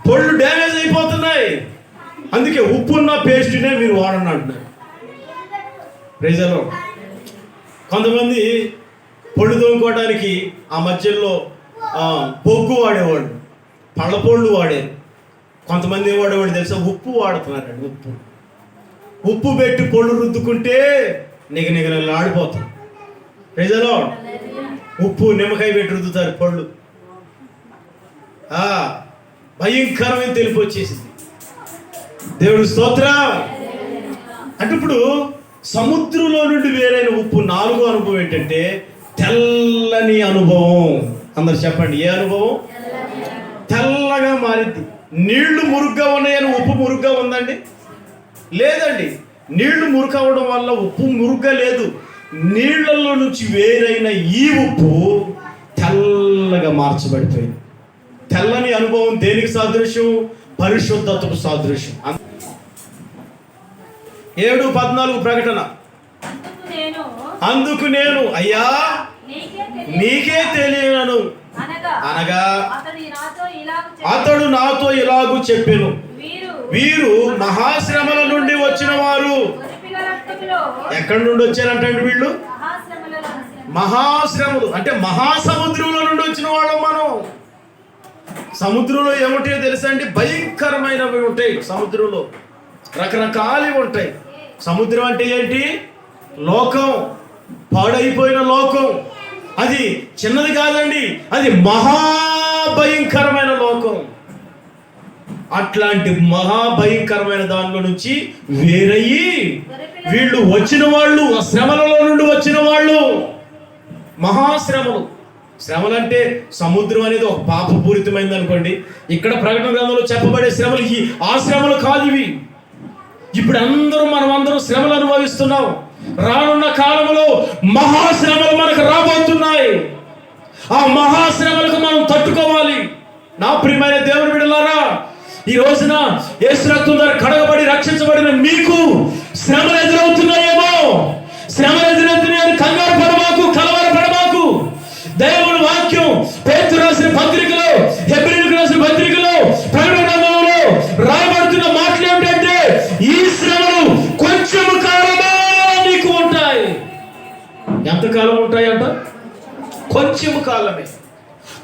పళ్ళు డ్యామేజ్ అయిపోతున్నాయి. అందుకే ఉప్పున్న పేస్ట్నే మీరు వాడండి అంటున్నారు. ప్రజలు కొంతమంది పళ్ళు తోముకోవడానికి ఆ మధ్యలో బొగ్గు వాడేవాడు, పళ్ళ పళ్ళు వాడేది. కొంతమంది వాడేవాడు తెలుసా, ఉప్పు వాడుతున్నారండి. ఉప్పు పెట్టి పొళ్ళు రుద్దుకుంటే నిగనిగలాడిపోతాం. ప్రజలో ఉప్పు నిమ్మకాయ పెట్టి రుద్దుతారు పళ్ళు, భయంకరమైన తెలుపు వచ్చేసింది. దేవుడు స్తోత్రం. అంటే ఇప్పుడు సముద్రంలో నుండి వేరైన ఉప్పు. 4వ అనుభవం ఏంటంటే తెల్లని అనుభవం. అందరు చెప్పండి, ఏ అనుభవం? తెల్లగా మారింది. నీళ్లు మురుగ్గా ఉన్నాయని ఉప్పు మురుగ్గా ఉందండి? లేదండి. నీళ్లు మురుగు అవ్వడం వల్ల ఉప్పు మురుగ్గా లేదు. నీళ్లలో నుంచి వేరైన ఈ ఉప్పు తెల్లగా మార్చబడిపోయింది. తెల్లని అనుభవం దేనికి సాదృశ్యం? పరిశుద్ధతకు సాదృశ్యం. 7:14 ప్రకటన. అందుకు నేను అయ్యా నీకే తెలియను అనగా అతడు నాతో ఇలాగూ చెప్పెను, వీరు మహాశ్రమల నుండి వచ్చిన వారు. ఎక్కడి నుండి వచ్చారంటే వీళ్ళు మహాశ్రమలు అంటే మహాసముద్రంలో నుండి వచ్చిన వాళ్ళం. మనం సముద్రంలో ఏముంటాయో తెలుసా అండి? భయంకరమైనవి ఉంటాయి. సముద్రంలో రకరకాలు ఉంటాయి. సముద్రం అంటే ఏంటి? లోకం, పాడైపోయిన లోకం. అది చిన్నది కాదండి, అది మహాభయంకరమైన లోకం. అట్లాంటి మహాభయంకరమైన దానిలో నుంచి వేరయ్యి వీళ్ళు వచ్చిన వాళ్ళు, శ్రమలలో నుండి వచ్చిన వాళ్ళు. మహాశ్రమలు. శ్రమలు అంటే సముద్రం అనేది ఒక పాపపూరితమైంది అనుకోండి. ఇక్కడ ప్రకటన గ్రంథంలో చెప్పబడే శ్రమలు ఆ శ్రమలు కాదు ఇవి. ఇప్పుడు మనమందరం శ్రమలు అనుభవిస్తున్నాం. రానున్న కాలంలో మహాశ్రమలు మనకు రాబోతున్నాయి. ఆ మహాశ్రమలకు మనం తట్టుకోవాలి. నా ప్రియమైన దేవుని బిడ్డలారా, ఈ రోజున యేసు రక్తం ద్వారా కడగబడి రక్షించబడిన మీకు శ్రమలు ఎదురవుతున్నాయేమో. శ్రమలు ఎదురవుతున్నాయని కంగారు పడమాకు, కలవరపడమాకు. దేవుని వాక్యం పేతురు రాసిన పత్రికలో, హెబ్రీయులకు రాసిన పత్రికలో, ప్రకటన గ్రంథంలో రాయబడుతున్న మాటలు ఏమిటంటే ఈ శ్రమలు కొంచెము కాలమే నీకు ఉంటాయి. ఎంతకాలం ఉంటాయంట? కొంచెము కాలమే.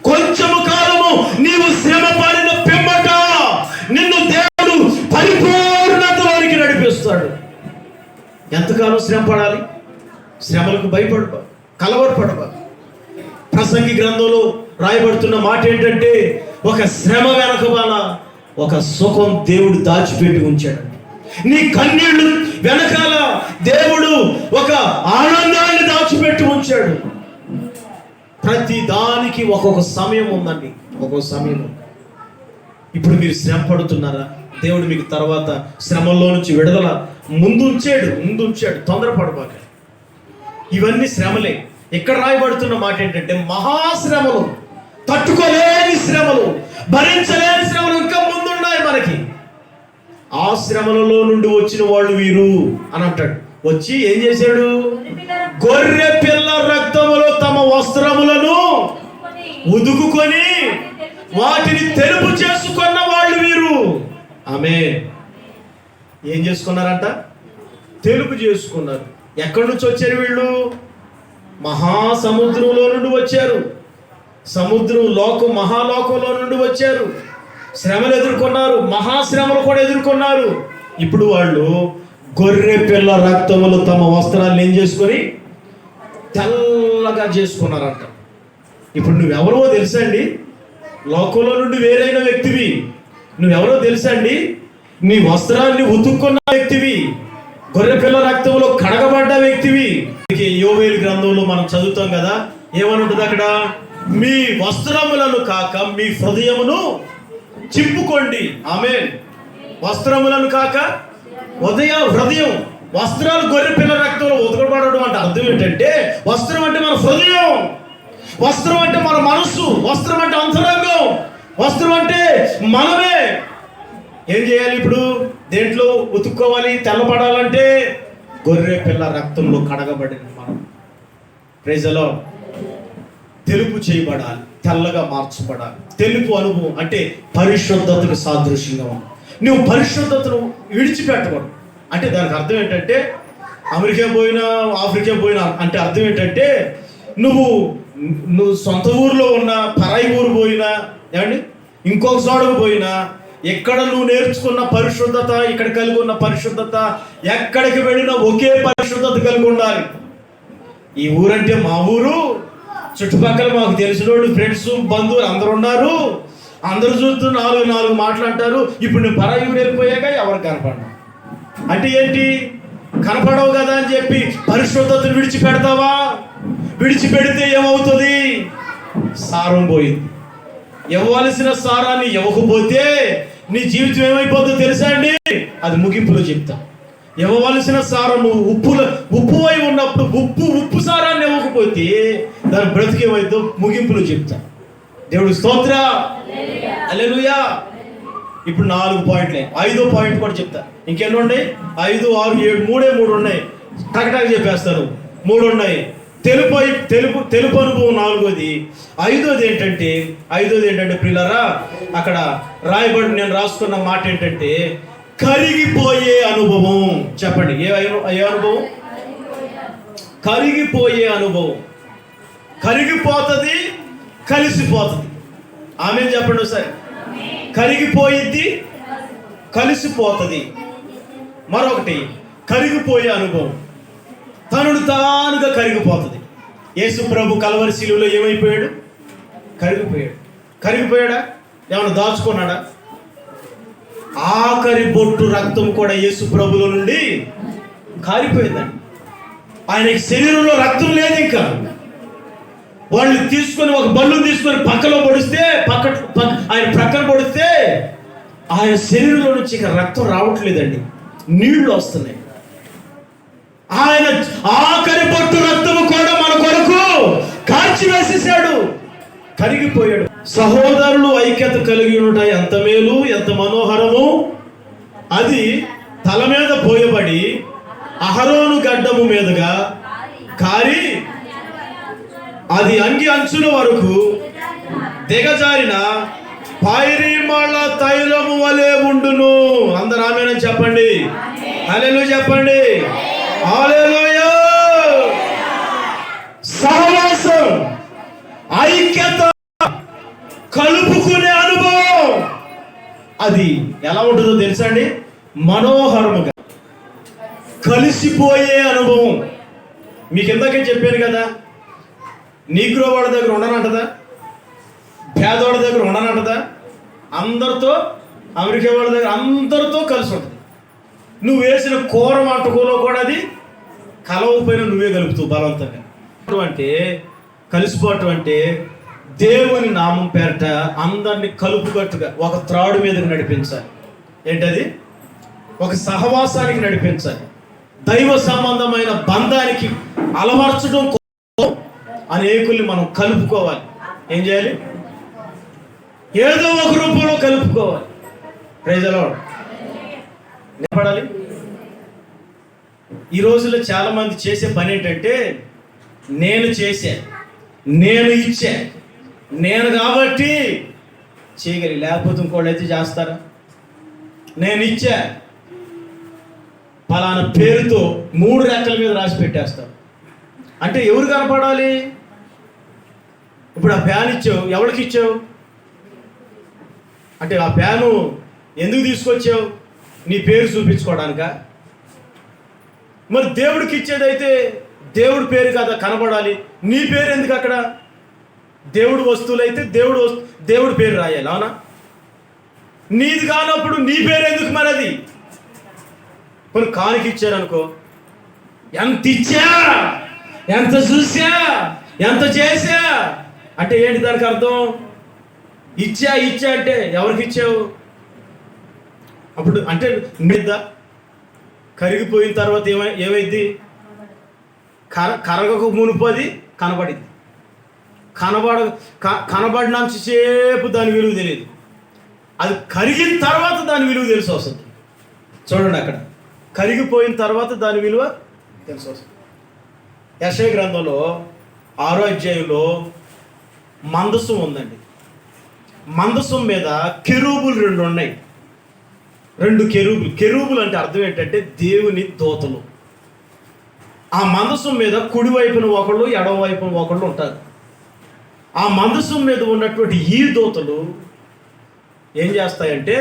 కొంచెము కాలము నీవు శ్రమ పడిన పిమ్మట నిన్ను దేవుడు పరిపూర్ణతలోనికి నడిపిస్తాడు. ఎంతకాలం శ్రమ పడాలి? శ్రమలకు భయపడబా, కలవరపడబా. ప్రసంగి గ్రంథంలో రాయబడుతున్న మాట ఏంటంటే ఒక శ్రమ వెనకమాల ఒక సుఖం దేవుడు దాచిపెట్టి ఉంచాడు. నీ కన్నీళ్లు వెనకాల దేవుడు ఒక ఆనందాన్ని దాచిపెట్టి ఉంచాడు. ప్రతి దానికి ఒక్కొక్క సమయం ఉందండి, ఒక్కొక్క సమయం. ఇప్పుడు మీరు శ్రమ పడుతున్నారా? దేవుడు మీకు తర్వాత శ్రమల్లో నుంచి విడుదల ముందు ఉంచాడు. తొందరపడబాక. ఇవన్నీ శ్రమలే. ఇక్కడ రాయబడుతున్న మాట ఏంటంటే మహాశ్రమలు, తట్టుకోలేని శ్రమలు, భరించలేని శ్రమలు ఇంకా ముందున్నాయి మనకి. ఆ శ్రమలలో నుండి వచ్చిన వాళ్ళు వీరు అని అంటాడు. వచ్చి ఏం చేశాడు? గొర్రె పిల్ల రక్తములో తమ వస్త్రములను ఉదుకుకొని వాటిని తెలుపు చేసుకున్న వాళ్ళు వీరు. ఆమేన్. ఏం చేసుకున్నారంట? తెలుపు చేసుకున్నారు. ఎక్కడి నుంచి వచ్చారు వీళ్ళు? మహాసముద్రంలో నుండి వచ్చారు. మహాలోకంలో నుండి వచ్చారు. శ్రమలు ఎదుర్కొన్నారు, మహాశ్రమలు కూడా ఎదుర్కొన్నారు. ఇప్పుడు వాళ్ళు గొర్రె పిల్ల రక్తములు తమ వస్త్రాలను ఏం చేసుకొని తెల్లగా చేసుకున్నారంట. ఇప్పుడు నువ్వెవరో తెలుసా అండి? లోకంలో నుండి వేరైన వ్యక్తివి. నువ్వెవరో తెలుసా అండి? నీ వస్త్రాన్ని ఉతుక్కున్న వ్యక్తివి, గొర్రె పిల్ల రక్తంలో కడగబడ్డ వ్యక్తివి. యోవేలు గ్రంథంలో మనం చదువుతాం కదా, ఏమని ఉంటుంది అక్కడ? మీ వస్త్రములను కాక మీ హృదయమును చింపుకోండి. ఆమేన్. వస్త్రములను కాక హృదయం. వస్త్రాలు గొర్రె పిల్ల రక్తంలో ఉతకబడడం అంటే అర్థం ఏంటంటే, వస్త్రం అంటే మన హృదయం, వస్త్రం అంటే మన మనస్సు, వస్త్రం అంటే అంతరంగం, వస్త్రం అంటే మనమే. ఏం చేయాలి ఇప్పుడు? దేంట్లో ఉతుక్కోవాలి? తెల్లబడాలంటే గొర్రె పిల్ల రక్తంలో కడగబడిన మనం. Praise the Lord. తెలుపు చేయబడాలి, తెల్లగా మార్చబడాలి. తెలుపు అనుభవం అంటే పరిశుద్ధతకు సాదృశ్యంగా ఉంది. నువ్వు పరిశుద్ధతను విడిచిపెట్టకూడదు. అంటే దానికి అర్థం ఏంటంటే, అమెరికా పోయినా ఆఫ్రికా పోయినా అంటే అర్థం ఏంటంటే, నువ్వు సొంత ఊరిలో ఉన్న పరాయి ఊరు పోయినా, ఏమండి, ఇంకొక చోటకు పోయినా ఇక్కడ నువ్వు నేర్చుకున్న పరిశుద్ధత, ఇక్కడ కలిగి ఉన్న పరిశుద్ధత, ఎక్కడికి వెళ్ళినా ఒకే పరిశుద్ధత కలిగి ఉండాలి. ఈ ఊరంటే మా ఊరు, చుట్టుపక్కల మాకు తెలిసిన వాళ్ళు, ఫ్రెండ్స్, బంధువులు అందరు ఉన్నారు, అందరు చూస్తూ నాలుగు మాట్లాడతారు. ఇప్పుడు నువ్వు పరాయి ఊరు వెళ్ళిపోయాక ఎవరు కనపడవు అంటే ఏంటి? కనపడవు కదా అని చెప్పి పరిశుద్ధతను విడిచిపెడతావా? విడిచిపెడితే ఏమవుతుంది? సారం పోయింది. ఇవ్వవలసిన సారాన్ని ఇవ్వకపోతే నీ జీవితం ఏమైపోతుందో తెలుసా అండి? అది ముగింపులో చెప్తా. ఇవ్వవలసిన సారం, నువ్వు ఉప్పు అయి ఉన్నప్పుడు ఉప్పు సారాన్ని ఇవ్వకపోతే దాని బ్రతికేమైందో ముగింపులో చెప్తా. దేవుడు స్తోత్ర, హల్లెలూయా. ఇప్పుడు 4 పాయింట్లే, 5వ పాయింట్ కూడా చెప్తా. ఇంకెన్ని ఉన్నాయి? 5, 6, 7, 3 ఉన్నాయి. టకటక చెప్పేస్తారు. 3 ఉన్నాయి. తెలుపు అనుభవం 4వది. 5వది ఏంటంటే ప్రియులారా, అక్కడ రాయబడి నేను రాసుకున్న మాట ఏంటంటే కరిగిపోయే అనుభవం. చెప్పండి, ఏ అనుభవం? కరిగిపోయే అనుభవం. కరిగిపోతుంది, కలిసిపోతుంది. ఆమేన్ చెప్పండి ఒకసారి. కరిగిపోయిద్ది, కలిసిపోతుంది. మరొకటి కరిగిపోయే అనుభవం, తనను తానుగా కరిగిపోతుంది. యేసు ప్రభు కల్వరి శిలువలో ఏమైపోయాడు? కరిగిపోయాడా? ఏమైనా దాచుకున్నాడా? ఆఖరి బొట్టు రక్తం కూడా యేసు ప్రభులో నుండి కారిపోయిందండి. ఆయనకి శరీరంలో రక్తం లేదు. ఇంకా వాళ్ళు తీసుకొని ఒక బల్లు తీసుకొని పక్కలో పొడిస్తే, ఆయన ప్రక్కన పొడిస్తే ఆయన శరీరంలో నుంచి ఇక రక్తం రావట్లేదండి, నీళ్లు వస్తున్నాయి. ఆయన ఆఖరి బొట్టు రక్తము కూడా మన కొరకు కాల్చి వేసేసాడు, కరిగిపోయాడు. సహోదరులు ఐక్యత కలిగి ఉంటాయి, ఎంత మేలు, ఎంత మనోహరము. అది తల మీద పోయబడి అహరోను గడ్డము మీదుగా కారి అది అంగి అంచుల వరకు దిగజారిన పైరిమళ తైలము వలె ఉండును. అందరూ ఆమేన్ చెప్పండి, హల్లెలూయా చెప్పండి, హల్లెలూయా. సహవాసం, ఐక్యత, కలుపుకునే అనుభవం అది ఎలా ఉంటుందో తెలుసా అండి? మనోహరముగా కలిసిపోయే అనుభవం. మీకు ఇందాకే చెప్పాను కదా, నీగ్రో వాళ్ళ దగ్గర ఉండనంటదా, పేదవాళ్ళ దగ్గర ఉండనంటదా, అందరితో, అమెరికా వాళ్ళ దగ్గర అందరితో కలిసి ఉంటుంది. నువ్వు వేసిన కూర వంటకులో కూడా అది కలవపోయినా నువ్వే కలుపుతావు బలవంతంగా. అంటే కలిసిపోవటం అంటే దేవుని నామం పేరట అందరినీ కలుపుకట్టుగా ఒక త్రాడు మీదకి నడిపించాలి. ఏంటది? ఒక సహవాసానికి నడిపించాలి. దైవ సంబంధమైన బంధానికి అలవర్చడం అనేకుల్ని మనం కలుపుకోవాలి. ఏం చేయాలి? ఏదో ఒక రూపంలో కలుపుకోవాలి. Praise the Lord. నిలబడాలి. ఈ రోజుల్లో చాలా మంది చేసే పని ఏంటంటే, నేను చేశా, నేను ఇచ్చా, నేను కాబట్టి చేయగలి, లేకపోతే ఇంకోళ్ళు అయితే చేస్తారా? నేను ఇచ్చా పలానా పేరుతో 3 రెక్కల మీద రాసి పెట్టేస్తారు. అంటే ఎవరు కనపడాలి? ఇప్పుడు ఆ ఫ్యాన్ ఇచ్చావు, ఎవరికి ఇచ్చావు? అంటే ఆ ఫ్యాను ఎందుకు తీసుకొచ్చావు? నీ పేరు చూపించుకోవడానికా? మరి దేవుడికి ఇచ్చేదైతే దేవుడి పేరు కదా కనపడాలి, నీ పేరు ఎందుకు అక్కడ? దేవుడు వస్తువులైతే దేవుడి పేరు రాయాలి, అవునా? నీది కానప్పుడు నీ పేరు ఎందుకు? మరి అది కొన్ని కానుక ఇచ్చారనుకో, ఎంత ఇచ్చా, ఎంత చూసా, ఎంత చేసా అంటే ఏంటి దానికి అర్థం? ఇచ్చా అంటే ఎవరికి ఇచ్చావు? అప్పుడు అంటే మీద కరిగిపోయిన తర్వాత ఏమైంది? కరగకు మునుపది కనబడింది. కనబడినంత సేపు దాని విలువ తెలియదు, అది కరిగిన తర్వాత దాని విలువ తెలిసి వస్తుంది. చూడండి, అక్కడ కరిగిపోయిన తర్వాత దాని విలువ తెలిసి వస్తుంది. యెషయా గ్రంథంలో 6వ అధ్యాయంలో మందసం ఉందండి. మందసం మీద కెరూబులు 2 ఉన్నాయి. 2 కెరూబులు అంటే అర్థం ఏంటంటే దేవుని దూతలు. ఆ మందసం మీద కుడి వైపున ఒకళ్ళు, ఎడమ వైపున ఒకళ్ళు ఉంటారు. ఆ మందసం మీద ఉన్నటువంటి ఈ దూతలు ఏం చేస్తాయంటే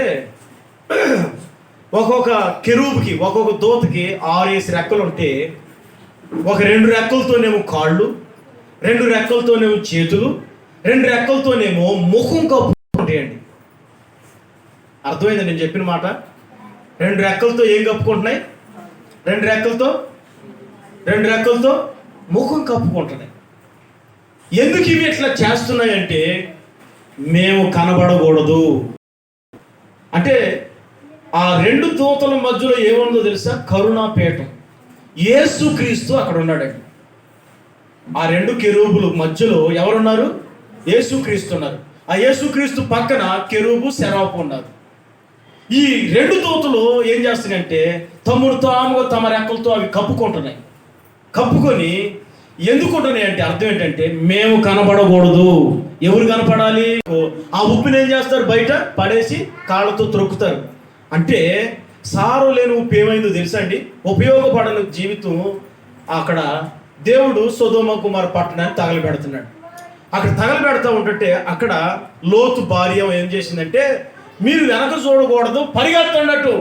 ఒక్కొక్క కెరూబుకి ఒక్కొక్క దూతకి 6 రెక్కలు ఉంటే ఒక 2 రెక్కలతోనేమో కాళ్ళు, 2 రెక్కలతోనేమో చేతులు, 2 రెక్కలతోనేమో ముఖం కప్పుకుంటాయండి. అర్థమైంది నేను చెప్పిన మాట? 2 రెక్కలతో ఏం కప్పుకుంటున్నాయి? 2 రెక్కలతో ముఖం కప్పుకుంటున్నాయి. ఎందుకు ఇవి ఇట్లా చేస్తున్నాయంటే మేము కనబడకూడదు అంటే. ఆ 2 దూతల మధ్యలో ఏముందో తెలుసా? కరుణాపీఠం. యేసుక్రీస్తు అక్కడ ఉన్నాడండి. ఆ 2 కెరూబుల మధ్యలో ఎవరున్నారు? యేసుక్రీస్తు ఉన్నారు. ఆ యేసుక్రీస్తు పక్కన కెరూబు, సెరాపు ఉన్నారు. ఈ 2 దూతలు ఏం చేస్తున్నాయంటే తమ రెక్కలతో అవి కప్పుకుంటున్నాయి. కప్పుకొని ఎందుకుంటున్నాయి అంటే అర్థం ఏంటంటే మేము కనబడకూడదు. ఎవరు కనపడాలి? ఆ ఉప్పుని ఏం చేస్తారు? బయట పడేసి కాళ్ళతో త్రొక్కుతారు. అంటే సారు లేని ఉప్పు ఏమైందో తెలుసా అండి? ఉపయోగపడని జీవితం. అక్కడ దేవుడు సొదొమ కుమార్ పట్టణాన్ని తగలబెడుతున్నాడు. అక్కడ తగలబెడతా ఉంటుంటే అక్కడ లోతు భార్య ఏం చేసిందంటే మీరు వెనక చూడకూడదు, పరిగెత్తన్నట్టు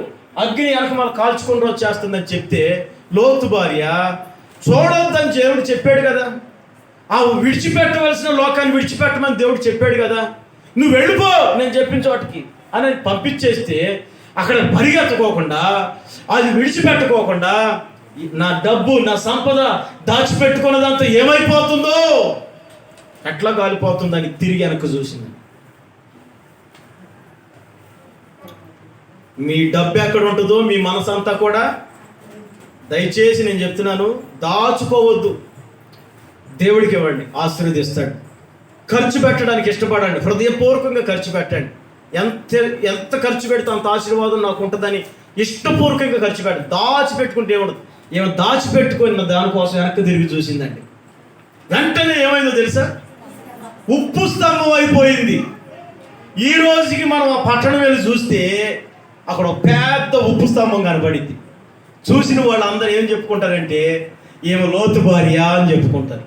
అగ్ని వెనక మన కాల్చుకుంటూ వచ్చేస్తుందని చెప్తే లోతు భార్య చూడొద్దని దేవుడు చెప్పాడు కదా, ఆ విడిచిపెట్టవలసిన లోకాన్ని విడిచిపెట్టమని దేవుడు చెప్పాడు కదా, నువ్వు వెళ్ళిపో నేను చెప్పిన చోటికి అని పంపించేస్తే అక్కడ పరిగెత్తుకోకుండా, అది విడిచిపెట్టుకోకుండా నా డబ్బు, నా సంపద దాచిపెట్టుకున్నదంతా ఏమైపోతుందో, ఎట్లా కాలిపోతుందని తిరిగి వెనక్కి చూసింది. మీ డబ్బు ఎక్కడ ఉంటుందో మీ మనసు అంతా కూడా దయచేసి నేను చెప్తున్నాను, దాచుకోవద్దు. దేవుడికి ఇవ్వండి, ఆశీర్వదిస్తాడు. ఖర్చు పెట్టడానికి ఇష్టపడండి, హృదయపూర్వకంగా ఖర్చు పెట్టండి. ఎంత ఖర్చు పెడితే అంత ఆశీర్వాదం నాకు ఉంటుందని ఇష్టపూర్వకంగా ఖర్చు పెట్టండి. దాచిపెట్టుకుంటే ఏమో దాచిపెట్టుకున్న దానికోసం వెనక్కి తిరిగి చూసిందండి. వెంటనే ఏమైందో తెలుసా? ఉప్పు స్తంభం అయిపోయింది. ఈ రోజుకి మనం ఆ పట్టణం వెళ్ళి చూస్తే అక్కడ ఒక పెద్ద ఉప్పు స్తంభం కనబడింది. చూసిన వాళ్ళందరూ ఏం చెప్పుకుంటారంటే ఏమో లోతు భార్య అని చెప్పుకుంటారు.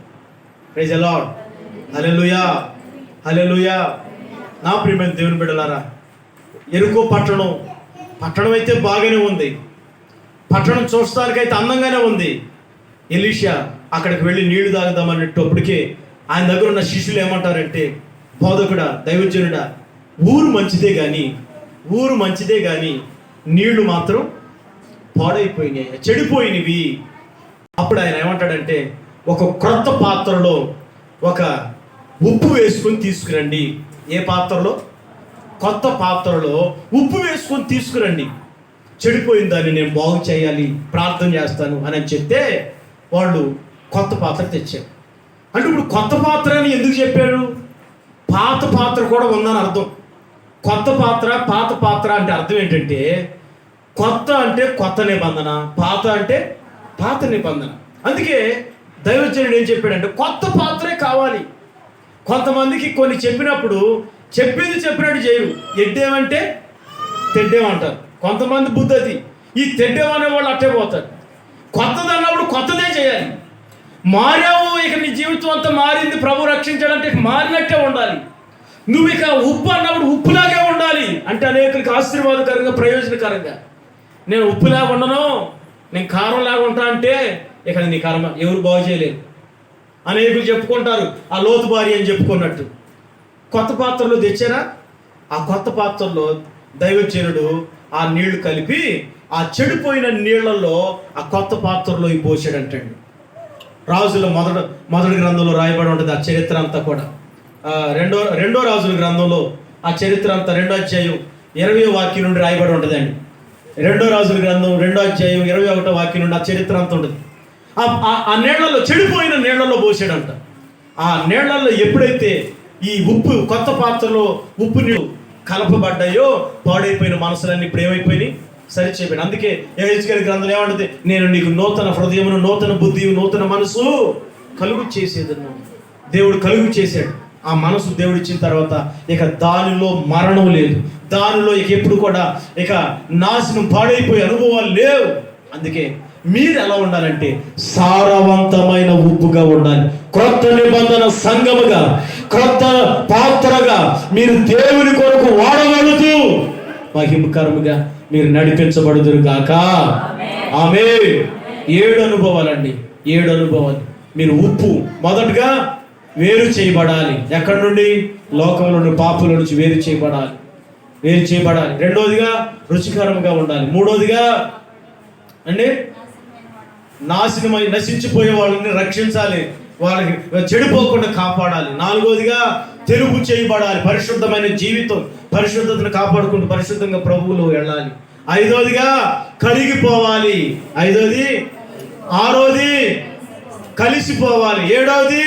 Praise the Lord. Hallelujah, hallelujah. నా ప్రియమైన దేవుని బిడ్డలారా, ఎరుకో పట్టణం అయితే బాగానే ఉంది. పట్టణం చూడటానికైతే అందంగానే ఉంది. ఎలీషా అక్కడికి వెళ్ళి నీళ్లు తాగుదామనేటప్పటికే ఆయన దగ్గర ఉన్న శిష్యులు ఏమంటారంటే, బోధకుడా, దైవజనుడా, ఊరు మంచిదే కానీ నీళ్లు మాత్రం పాడైపోయినాయి, చెడిపోయినవి. అప్పుడు ఆయన ఏమంటాడంటే ఒక క్రొత్త పాత్రలో ఒక ఉప్పు వేసుకొని తీసుకురండి. ఏ పాత్రలో? కొత్త పాత్రలో ఉప్పు వేసుకొని తీసుకురండి. చెడిపోయిన దాన్ని నేను బాగు చేయాలి, ప్రార్థన చేస్తాను అని చెప్తే వాళ్ళు కొత్త పాత్ర తెచ్చారు. అంటే ఇప్పుడు కొత్త పాత్ర అని ఎందుకు చెప్పారు? పాత పాత్ర కూడా ఉందని అర్థం. కొత్త పాత్ర, పాత పాత్ర అంటే అర్థం ఏంటంటే కొత్త అంటే కొత్త నిబంధన, పాత అంటే పాత నిబంధన. అందుకే దైవజనుడు ఏం చెప్పాడంటే కొత్త పాత్రే కావాలి. కొంతమందికి కొన్ని చెప్పినప్పుడు చెప్పినట్టు చేయరు. ఎడ్డేమంటే తెడ్డేమంటారు. కొంతమంది బుద్ధి అది. ఈ తెడ్డేమనే వాళ్ళు అట్టే పోతారు. కొత్తది అన్నప్పుడు కొత్తదే చేయాలి. మారావు, ఇక నీ జీవితం అంతా మారింది, ప్రభు రక్షించాలంటే మారినట్టే ఉండాలి. నువ్వు ఇక ఉప్పు అన్నప్పుడు ఉప్పులాగే ఉండాలి. అంటే అనేకులకి ఆశీర్వాదకరంగా, ప్రయోజనకరంగా. నేను ఉప్పులాగా ఉండను, నేను కారంలాగా ఉంటా అంటే ఇక నీ కర్మ, ఎవరు బాగు చేయలేరు. అనేకులు చెప్పుకుంటారు ఆ లోతు భార్య అని చెప్పుకున్నట్టు. కొత్త పాత్రలో తెచ్చారా? ఆ కొత్త పాత్రలో దైవజనుడు ఆ నీళ్లు కలిపి ఆ చెడిపోయిన నీళ్లలో ఆ కొత్త పాత్రలో పోసాడంటండి. రాజుల మొదటి గ్రంథంలో రాయబడి ఉంటుంది ఆ చరిత్ర అంతా కూడా. రెండో రాజుల గ్రంథంలో ఆ చరిత్ర అంతా 2వ అధ్యాయం 20వ వాక్యం నుండి రాయబడి ఉంటుందండి. 2 రాజుల గ్రంథం 2వ అధ్యాయం 21వ వాక్యం నుండి ఆ చరిత్ర అంతా ఉంటుంది. ఆ నీళ్లలో, చెడిపోయిన నీళ్లలో పోసాడంట. ఆ నీళ్లలో ఎప్పుడైతే ఈ ఉప్పు, కొత్త పాత్రలో ఉప్పు నీళ్ళు కలపబడ్డాయో పాడైపోయిన మనసులన్నీ ఇప్పుడు ఏమైపోయినాయి? సరిచేయబడి. అందుకే యెహెజ్కేలు గ్రంథం ఏమంటుంది? నేను నీకు నూతన హృదయమును, నూతన బుద్ధి, నూతన మనసు కలుగు చేసేదన్నాను. దేవుడు కలుగు చేశాడు. ఆ మనసు దేవుడు ఇచ్చిన తర్వాత ఇక దానిలో మరణం లేదు, దానిలో ఇక ఎప్పుడు కూడా ఇక నాశనం, పాడైపోయే అనుభవాలు లేవు. అందుకే మీరు ఎలా ఉండాలంటే సారవంతమైన ఉప్పుగా ఉండాలి. క్రొత్త నిబంధన సంఘముగా, క్రొత్త పాత్రగా మీరు దేవుని కొరకు వాడగలుగుతూ మహిమకరముగా మీరు నడిపించబడుదురు గాక. ఆమేన్. 7 అనుభవాలండి, 7 అనుభవాలు. మీరు ఉప్పు మొదటగా వేరు చేయబడాలి. ఎక్కడి నుండి? లోకంలో నుండి, పాపుల నుంచి వేరు చేయబడాలి. రెండోదిగా రుచికరంగా ఉండాలి. మూడోదిగా అంటే నశించిపోయే వాళ్ళని రక్షించాలి, వాళ్ళకి చెడిపోకుండా కాపాడాలి. నాలుగోదిగా తెలుపు చేయబడాలి, పరిశుద్ధమైన జీవితం, పరిశుద్ధతను కాపాడుకుంటూ పరిశుద్ధంగా ప్రభువులో వెళ్ళాలి. ఐదోదిగా కరిగిపోవాలి. ఆరోది కలిసిపోవాలి. ఏడవది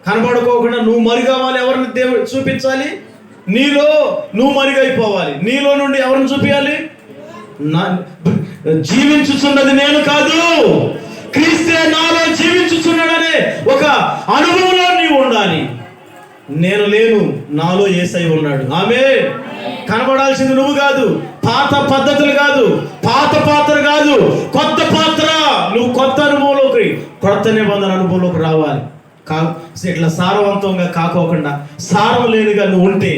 కనబడకోకుండా నువ్వు మరుగవ్వాలి. ఎవరిని దేవుడు చూపించాలి? నీలో నువ్వు మరుగైపోవాలి. నీలో నుండి ఎవరిని చూపించాలి? జీవించుచున్నది నేను కాదు, క్రీస్తే నాలో జీవించుచున్నాడనే ఒక అనుభవంలో నీవు ఉండాలి. నేను లేను, నాలో యేసయ్య ఉన్నాడు. ఆమేన్. కనబడాల్సింది నువ్వు కాదు, పాత పద్ధతులు కాదు, పాత పాత్ర కాదు, కొత్త పాత్ర. నువ్వు కొత్త అనుభవంలోకి, కొత్త నిబంధన అనుభవంలోకి రావాలి. ఇట్లా సారవంతంగా కాకోకుండా సారం లేనిగా నువ్వు ఉంటే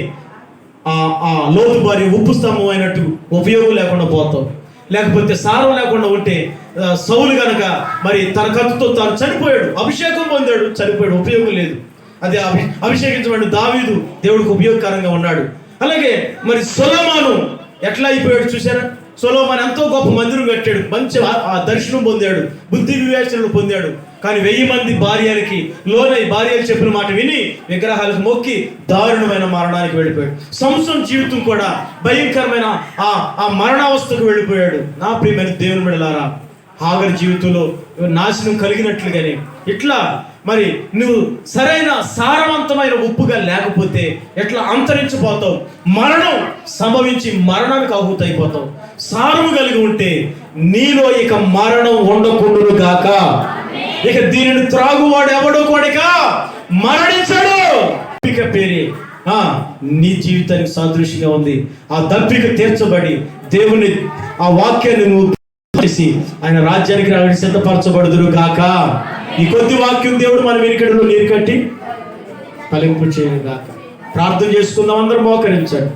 ఆ లోతు బారి ఉప్పు స్తంభం అయినట్టు ఉపయోగం లేకుండా పోతావు. లేకపోతే సారం లేకుండా ఉంటే సౌలు గనక మరి తన కత్తుతో తాను చనిపోయాడు, అభిషేకం పొందాడు, చనిపోయాడు, ఉపయోగం లేదు. అది అభిషేకించబడిన దావీదు దేవుడికి ఉపయోగకరంగా ఉన్నాడు. అలాగే మరి సొలొమోను ఎట్లా అయిపోయాడు చూసారా? సొలొమోను ఎంతో గొప్ప మందిరం కట్టాడు, మంచి ఆ దర్శనం పొందాడు, బుద్ధి వివేచనలు పొందాడు. కానీ 1000 మంది భార్యలకి లోనై భార్యలు చెప్పిన మాట విని విగ్రహాలకు మొక్కి దారుణమైన మరణానికి వెళ్ళిపోయాడు. సంసోను జీవితం కూడా భయంకరమైన ఆ మరణావస్థకు వెళ్ళిపోయాడు. నా ప్రియమైన దేవుని బిడ్డలారా, హాగరు జీవితంలో నాశనం కలిగినట్లుగానే ఇట్లా మరి నువ్వు సరైన సారవంతమైన ఉప్పుగా లేకపోతే ఎట్లా అంతరించిపోతావు, మరణం సంభవించి మరణానికి ఆహుతైపోతావు. సారము కలిగి ఉంటే నీలో ఇక మరణం ఉండకుండును గాక. ఇక దీనిని త్రాగువాడు ఎవడో కొడక మరణించడు. దప్పిక పేరే నీ జీవితానికి సాదృశ్యంగా ఉంది. ఆ దప్పిక తీర్చబడి దేవుని ఆ వాక్యాన్ని నువ్వు చేసి ఆయన రాజ్యానికి రావడానికి సిద్ధపరచబడుదురు గాక. ఈ కొద్ది వాక్యం దేవుడు మన వెనుకడిలో నీరు కట్టి ఫలింపు చేయను గాక. ప్రార్థన చేసుకుందాం. అందరూ మోకరించండి.